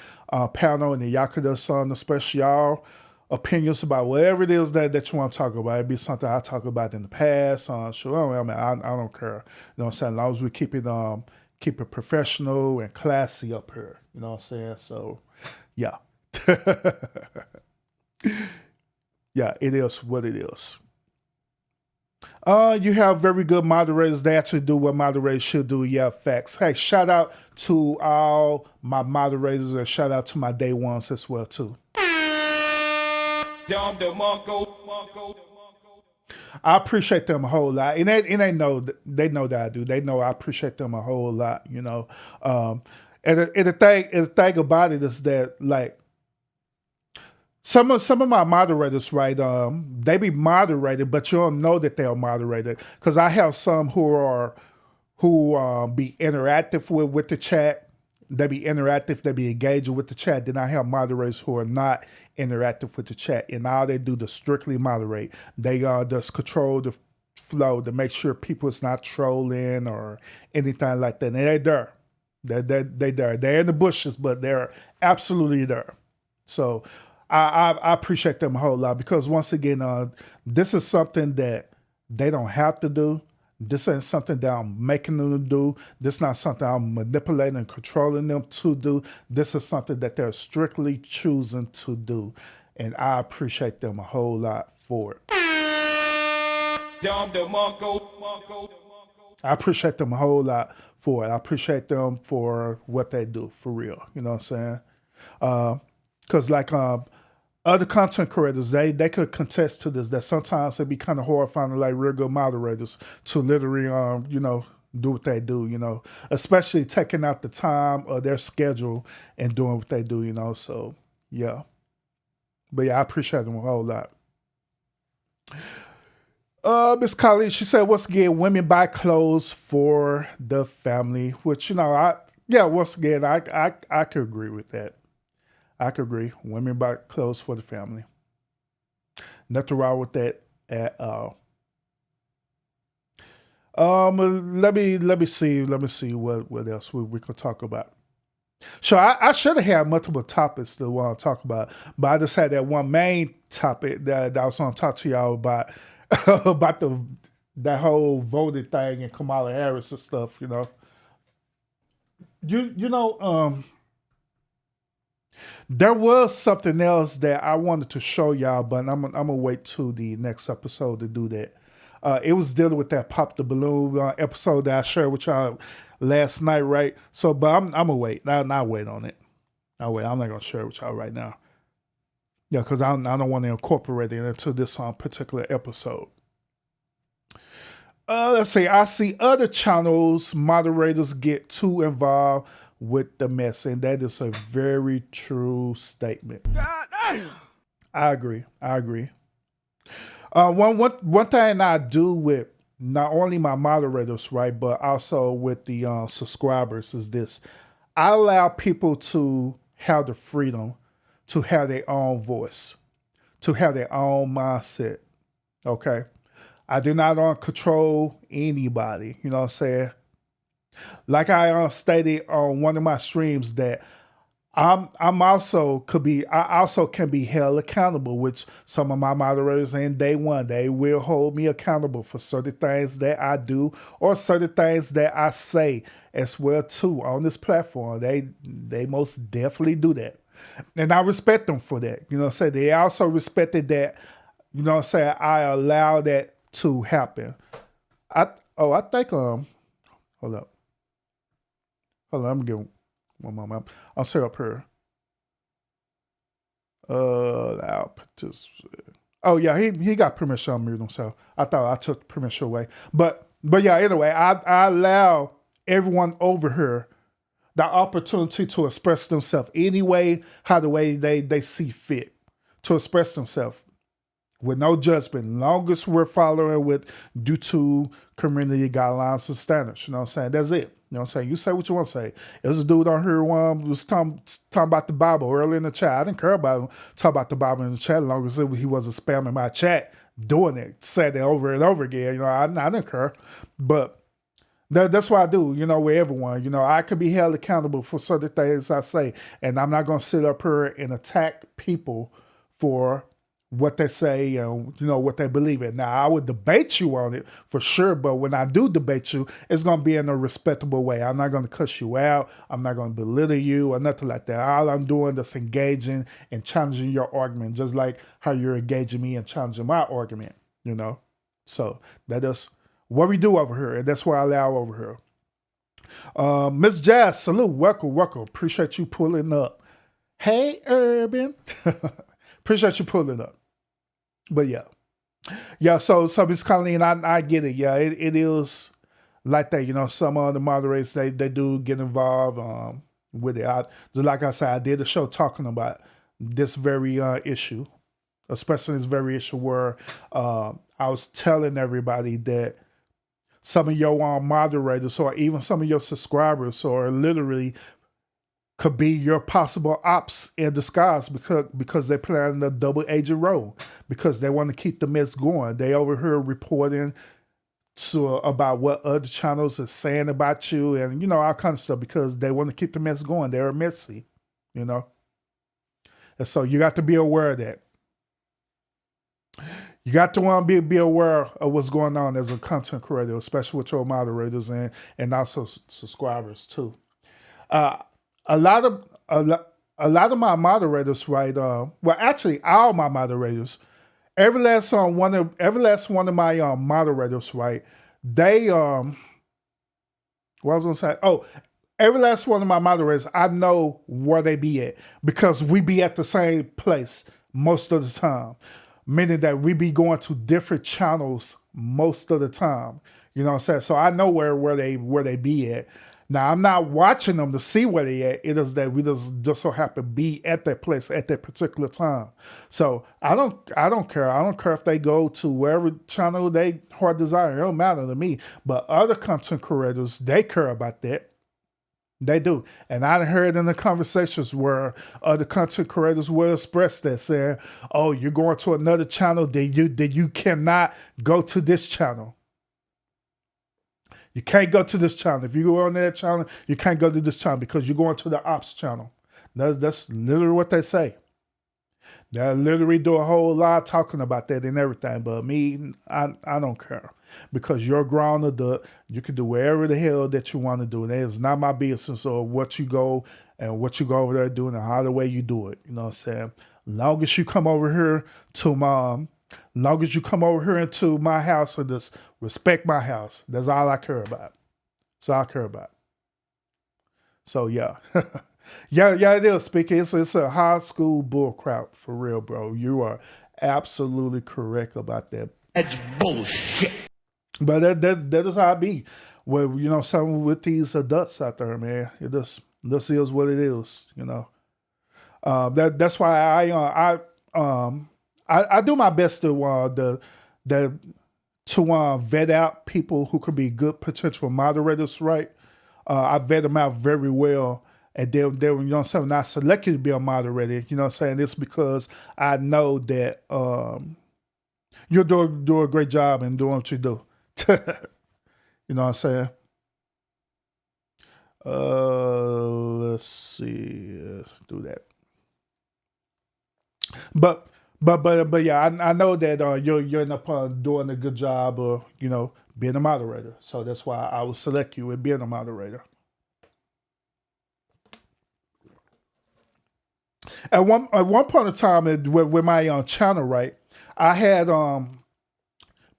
panel and y'all could just express y'all opinions about whatever it is that you want to talk about. It'd be something I talked about in the past. Sure, I mean, I don't care. You know what I'm saying? As long as we keep it professional and classy up here. You know what I'm saying? So, yeah. Yeah, it is what it is. You have very good moderators. They actually do what moderators should do. Yeah, facts. Hey, shout out to all my moderators and shout out to my day ones as well too. I appreciate them a whole lot, and they know that I do. They know I appreciate them a whole lot. You know, and the thing about it is that like. Some of my moderators, right? They be moderated, but you don't know that they are moderated because I have some who be interactive with the chat. They be interactive. They be engaging with the chat. Then I have moderators who are not interactive with the chat, and all they do is strictly moderate. They just control the flow to make sure people is not trolling or anything like that. And they're there. They there. They're in the bushes, but they're absolutely there. So. I appreciate them a whole lot because once again, this is something that they don't have to do. This ain't something that I'm making them do. This is not something I'm manipulating and controlling them to do. This is something that they're strictly choosing to do. And I appreciate them a whole lot for it. I appreciate them a whole lot for it. I appreciate them for what they do, for real. You know what I'm saying? Because like other content creators, they could contest to this, that sometimes it'd be kind of hard finding like real good moderators to literally, do what they do, you know, especially taking out the time of their schedule and doing what they do, you know, so yeah. But yeah, I appreciate them a whole lot. Miss Collins, she said, once again, women buy clothes for the family, which, you know, once again, I could agree with that. I could agree. Women buy clothes for the family. Nothing wrong with that at all. Let me see what else we could talk about. So I should have had multiple topics to want to talk about, but I just had that one main topic that I was going to talk to y'all about about that whole voting thing and Kamala Harris and stuff. You know, you know. There was something else that I wanted to show y'all, but I'm gonna wait till the next episode to do that. It was dealing with that Pop the Balloon episode that I shared with y'all last night, right? So, but I'm gonna wait. I'll wait on it. I'll wait. I'm not gonna share it with y'all right now. Yeah, because I don't want to incorporate it into this particular episode. Let's see. I see other channels moderators get too involved with the mess, and that is a very true statement. I agree. One thing I do with not only my moderators, right, but also with the subscribers is this: I allow people to have the freedom to have their own voice, to have their own mindset. Okay, I do not control anybody. You know what I'm saying? Like I stated on one of my streams that I also can be held accountable with some of my moderators, and day one they will hold me accountable for certain things that I do or certain things that I say as well too on this platform. They most definitely do that, and I respect them for that. You know what I'm saying? They also respected that. You know what I'm saying? I allow that to happen. I think hold up, I'm getting. One moment. I'll set up here. I'll put this. Oh yeah, he got permission to mute himself. I thought I took permission away. But yeah, anyway, I allow everyone over here the opportunity to express themselves anyway, the way they see fit to express themselves with no judgment, long as we're following with due to community guidelines and standards. You know what I'm saying? That's it. You know what I'm saying? You say what you want to say. There's a dude on here was talking about the Bible early in the chat. I didn't care about him talking about the Bible in the chat as long as he wasn't spamming my chat, doing it, saying it over and over again. You know, I didn't care. But that's what I do, you know, with everyone. You know, I could be held accountable for certain things I say, and I'm not going to sit up here and attack people for what they say and, you know, what they believe in. Now, I would debate you on it for sure, but when I do debate you, it's going to be in a respectable way. I'm not going to cuss you out. I'm not going to belittle you or nothing like that. All I'm doing is engaging and challenging your argument, just like how you're engaging me and challenging my argument, you know? So that is what we do over here, and that's what I allow over here. Miss Jazz, salute, welcome. Appreciate you pulling up. Hey, Urban. Appreciate you pulling up. But yeah. So Miss Colleen, I get it. Yeah, it is like that. You know, some of the moderators they do get involved with it. Just like I said, I did a show talking about this very issue, especially this very issue where I was telling everybody that some of your moderators or even some of your subscribers or literally could be your possible ops in disguise because they're playing a double agent role, because they want to keep the mess going. They over here reporting about what other channels are saying about you and, you know, all kinds of stuff because they want to keep the mess going. They're messy, you know. And so you got to be aware of that. You got to want to be aware of what's going on as a content creator, especially with your moderators and also subscribers too. A lot of my moderators, right? Well, actually, all my moderators, every last one of my moderators, right? They what I was gonna say? Oh, every last one of my moderators, I know where they be at because we be at the same place most of the time. Meaning that we be going to different channels most of the time. You know what I'm saying? So I know where they be at. Now, I'm not watching them to see where they at. It is that we just so happen to be at that place at that particular time. So I don't care. I don't care if they go to wherever channel they heart desire. It don't matter to me. But other content creators, they care about that. They do. And I heard in the conversations where other content creators will express that, saying, oh, you're going to another channel, then you cannot go to this channel. You can't go to this channel. If you go on that channel, you can't go to this channel because you're going to the ops channel. That's literally what they say. They literally do a whole lot talking about that and everything. But me, I don't care. Because you're grown adult, you can do whatever the hell that you want to do. That is not my business or what you go over there doing and how the way you do it. You know what I'm saying? Long as you come over here to long as you come over here into my house and just respect my house. That's all I care about. That's all I care about. So yeah. yeah, it is, Speaker. It's a high school bull crap for real, bro. You are absolutely correct about that. That's bullshit. But that is how I be. Well, something with these adults out there, man. It just is what it is. That's why I do my best to vet out people who could be good potential moderators, right? I vet them out very well. And then when I select you to be a moderator, it's because I know that you'll do a great job in doing what you do. You know what I'm saying? Let's see. Let's do that. But yeah, I know that you're end up doing a good job of being a moderator. So that's why I will select you and being a moderator. At one point in time with my channel, right, I had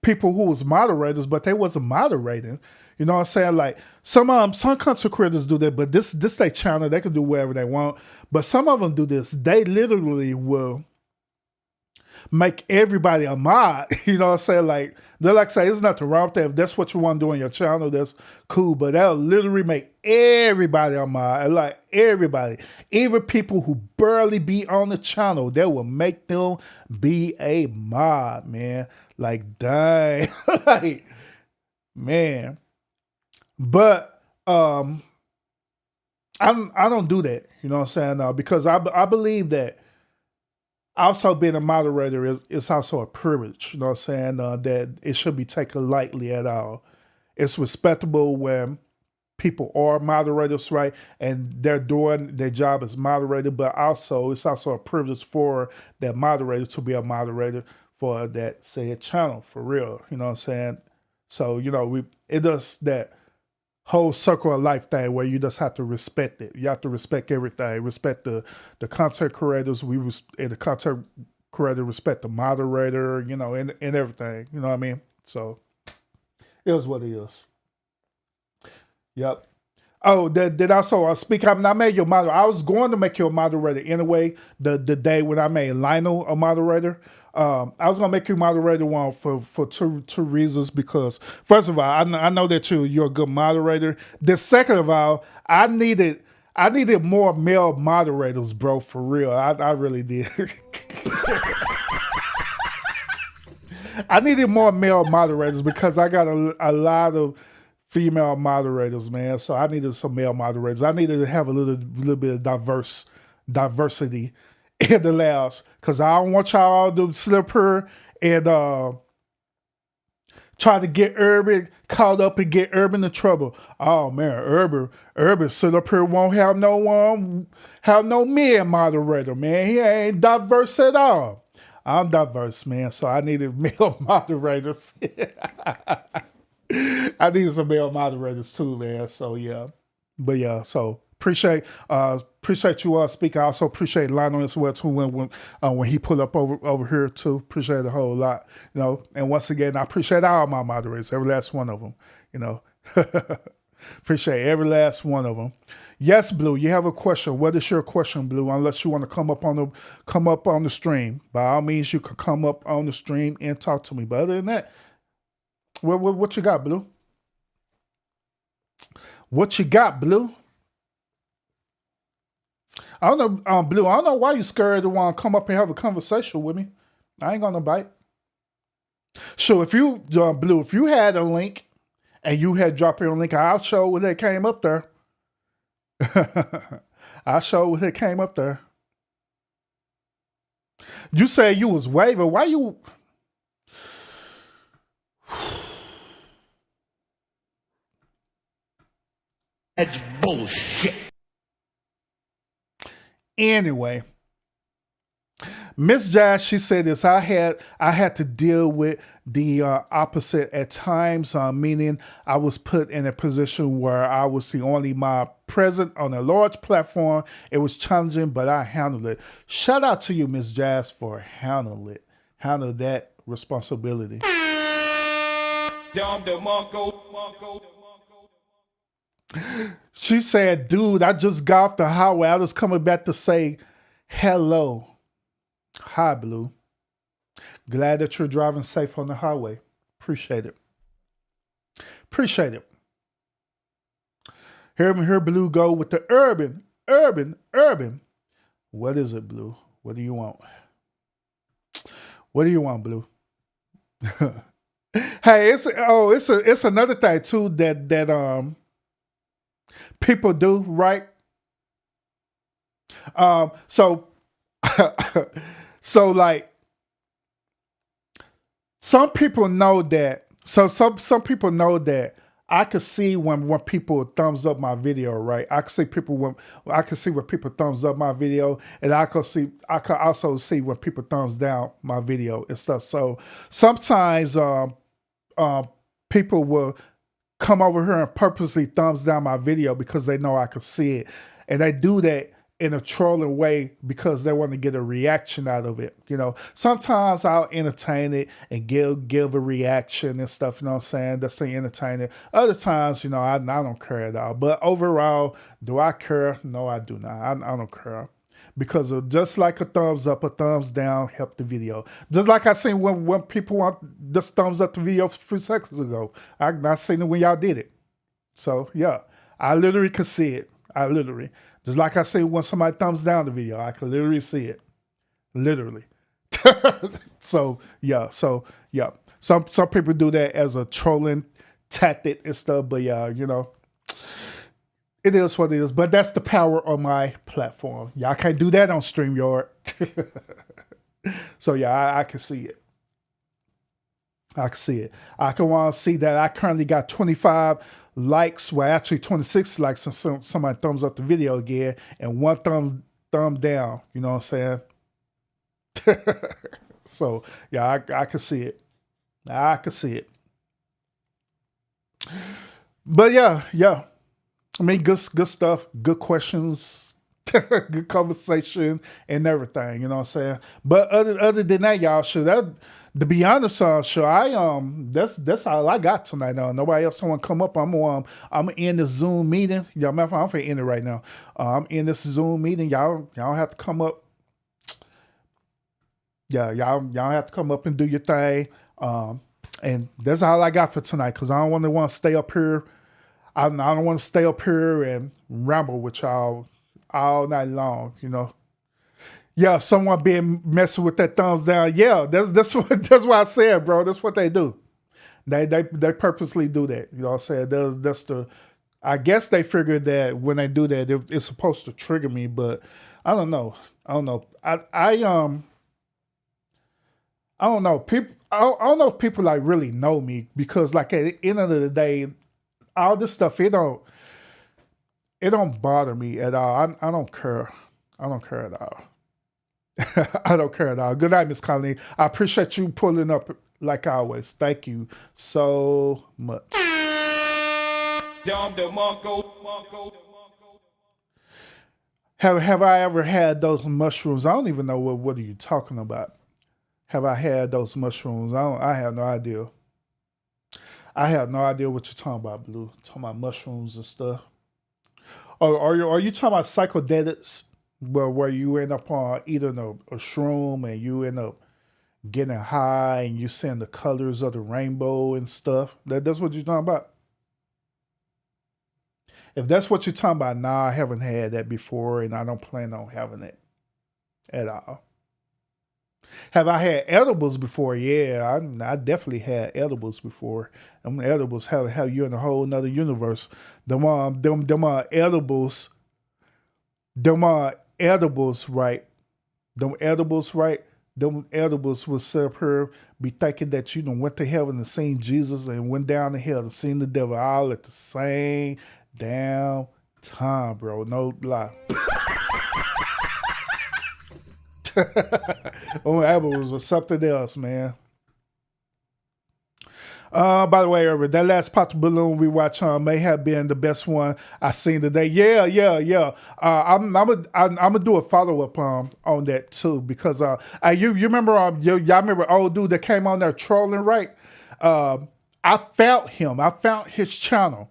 people who was moderators, but they wasn't moderating. You know what I'm saying? Like some content creators do that, but this their channel, they can do whatever they want. But some of them do this. They literally will make everybody a mod. You know what I'm saying? Like they're like say, there's nothing wrong with that. If that's what you want to do on your channel, that's cool. But they'll literally make everybody a mod. Like everybody. Even people who barely be on the channel, they will make them be a mod, man. Like dang. Like, man. But I don't do that. You know what I'm saying? Because I believe that also being a moderator is also a privilege. You know what I'm saying? That it should be taken lightly at all. It's respectable when people are moderators, right? And they're doing their job as moderator, but also it's also a privilege for that moderator to be a moderator for that said channel, for real. You know what I'm saying? So, it does that whole circle of life thing where you just have to respect it. You have to respect everything. Respect the content creators. And the content creator respect the moderator, and everything. You know what I mean? So it is what it is. Yep. Oh, did also speak up? And I made you a moderator. I was going to make you a moderator anyway. The day when I made Lionel a moderator. I was gonna make you moderator one for two reasons. Because first of all, I know that you're a good moderator. The second of all, I needed more male moderators, bro. For real, I really did. I needed more male moderators because I got a lot of female moderators, man. So I needed some male moderators. I needed to have a little bit of diversity in the labs, because I don't want y'all to slip her and try to get Urban caught up and get Urban in trouble. Oh man, Urban sit up here won't have no men moderator, man. He ain't diverse at all. I'm diverse, man, so I needed male moderators. I needed some male moderators too, man. So yeah, but yeah, so appreciate you speaking. I also appreciate Lionel as well too when he pulled up over here too. Appreciate it a whole lot, And once again, I appreciate all my moderators, every last one of them. Appreciate every last one of them. Yes, Blue, you have a question. What is your question, Blue? Unless you want to come up on the stream, by all means, you can come up on the stream and talk to me. But other than that, what you got, Blue? What you got, Blue? I don't know, Blue. I don't know why you scared to want to come up and have a conversation with me. I ain't gonna bite. So if you, Blue, if you had a link and you had dropped your link, I'll show when it came up there. I'll show when it came up there. You say you was waving. Why you? That's bullshit. Anyway, Miss Jazz, she said this. I had to deal with the opposite at times, meaning I was put in a position where I was the only mob present on a large platform. It was challenging, but I handled it. Shout out to you, Miss Jazz, for handle that responsibility. She said, dude, I just got off the highway. I was coming back to say hello. Hi, Blue. Glad that you're driving safe on the highway. Appreciate it. Appreciate it. Here, Blue go with the urban. What is it, Blue? What do you want? What do you want, Blue? Hey, it's another thing too that people do, right? So so like some people know that. So some people know that I could see when people thumbs up my video, right? I can see when people thumbs up my video, and I could also see when people thumbs down my video and stuff. So sometimes people will come over here and purposely thumbs down my video because they know I can see it, and they do that in a trolling way because they want to get a reaction out of it. You know, sometimes I'll entertain it and give a reaction and stuff, you know what I'm saying? That's the entertaining. Other times, you know, I don't care at all. But overall, do I care? No, I do not. I don't care. Because of just like a thumbs up, a thumbs down help the video. Just like I seen when people want just thumbs up the video a few seconds ago. I seen it when y'all did it. So yeah, I literally could see it. Just like I say, when somebody thumbs down the video, I can literally see it. Literally. So yeah. Some people do that as a trolling tactic and stuff, but yeah, you know, it is what it is. But that's the power of my platform. Y'all can't do that on StreamYard. So yeah, I can see it. I can want to see that I currently got 25 likes, well actually 26 likes, and somebody thumbs up the video again, and one thumb down, you know what I'm saying? So yeah, I can see it. But yeah. I mean, good stuff, good questions, good conversation and everything, you know what I'm saying? But other than that, y'all, to be honest, that's all I got tonight. Nobody else want to come up. I'm in the Zoom meeting. Y'all, matter of fact, I'm finna end it right now. I'm in this Zoom meeting. Y'all have to come up. Yeah, y'all have to come up and do your thing. And that's all I got for tonight, because I don't want to stay up here. I don't want to stay up here and ramble with y'all all night long, you know. Yeah, someone being messing with that thumbs down. Yeah, that's what I said, bro. That's what they do. They purposely do that. You know what I'm saying? I guess they figured that when they do that, it's supposed to trigger me, but I don't know. I don't know if people like really know me, because like at the end of the day, all this stuff, it don't bother me at all. I don't care. I don't care at all. I don't care at all. Good night, Miss Colleen. I appreciate you pulling up like always. Thank you so much. Have I ever had those mushrooms? I don't even know what are you talking about. Have I had those mushrooms? I have no idea. I have no idea what you're talking about, Blue. Talking about mushrooms and stuff. Are you talking about psychedelics, where you end up eating a shroom and you end up getting high and you seeing the colors of the rainbow and stuff? That's what you're talking about? If that's what you're talking about, nah, I haven't had that before, and I don't plan on having it at all. Have I had edibles before? Yeah, I definitely had edibles before. Edibles have you in a whole nother universe. Them edibles, right? Them edibles will sit up here, be thinking that you done went to heaven and seen Jesus, and went down to hell and seen the devil all at the same damn time, bro. No lie. Edibles or something else, man. By the way, that last pop the balloon we watched may have been the best one I seen today. Yeah. I'm gonna do a follow up on that too, because you remember y'all remember old dude that came on there trolling, right? I found him. I found his channel.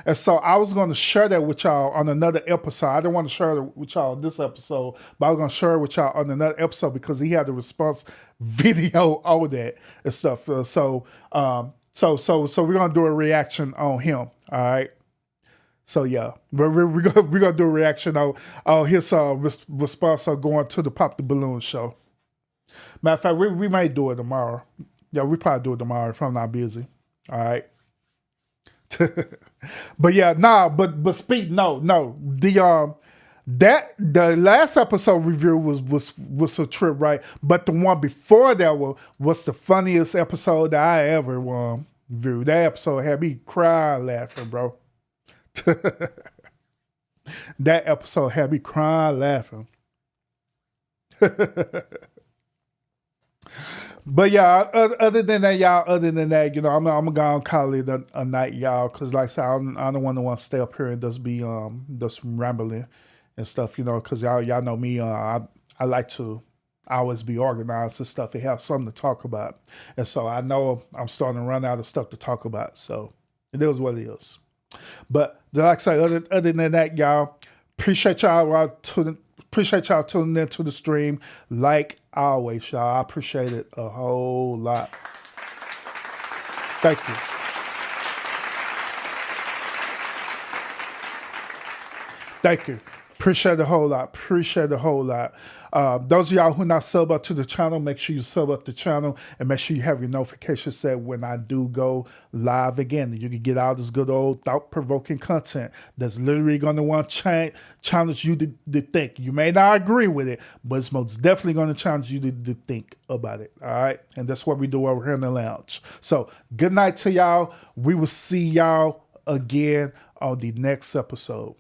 And so I was going to share that with y'all on another episode. I didn't want to share it with y'all on this episode, but I was going to share it with y'all on another episode because he had a response video on that and stuff. So So we're gonna do a reaction on him. All right. So yeah, we're gonna do a reaction on his response on going to the Pop the Balloon show. Matter of fact, we may do it tomorrow. Yeah, we probably do it tomorrow if I'm not busy. All right. But yeah, but the last episode review was a trip, right? But the one before that was the funniest episode that I ever viewed. That episode had me crying laughing, bro. That episode had me crying laughing. But yeah, other than that, you know, I'm gonna go and call it a night, y'all, because like I said, I don't want to stay up here and just be just rambling and stuff, you know, because y'all know me, I like to always be organized and stuff and have something to talk about, and so I know I'm starting to run out of stuff to talk about, so it is what it is. But like I say, other than that, y'all, appreciate y'all tuning in to the stream. Like always, y'all, I appreciate it a whole lot. Thank you. Thank you. Appreciate it a whole lot. Those of y'all who not sub up to the channel, make sure you sub up the channel and make sure you have your notifications set when I do go live again. You can get all this good old thought-provoking content that's literally going to want to challenge you to think. You may not agree with it, but it's most definitely going to challenge you to think about it. All right? And that's what we do over here in the lounge. So good night to y'all. We will see y'all again on the next episode.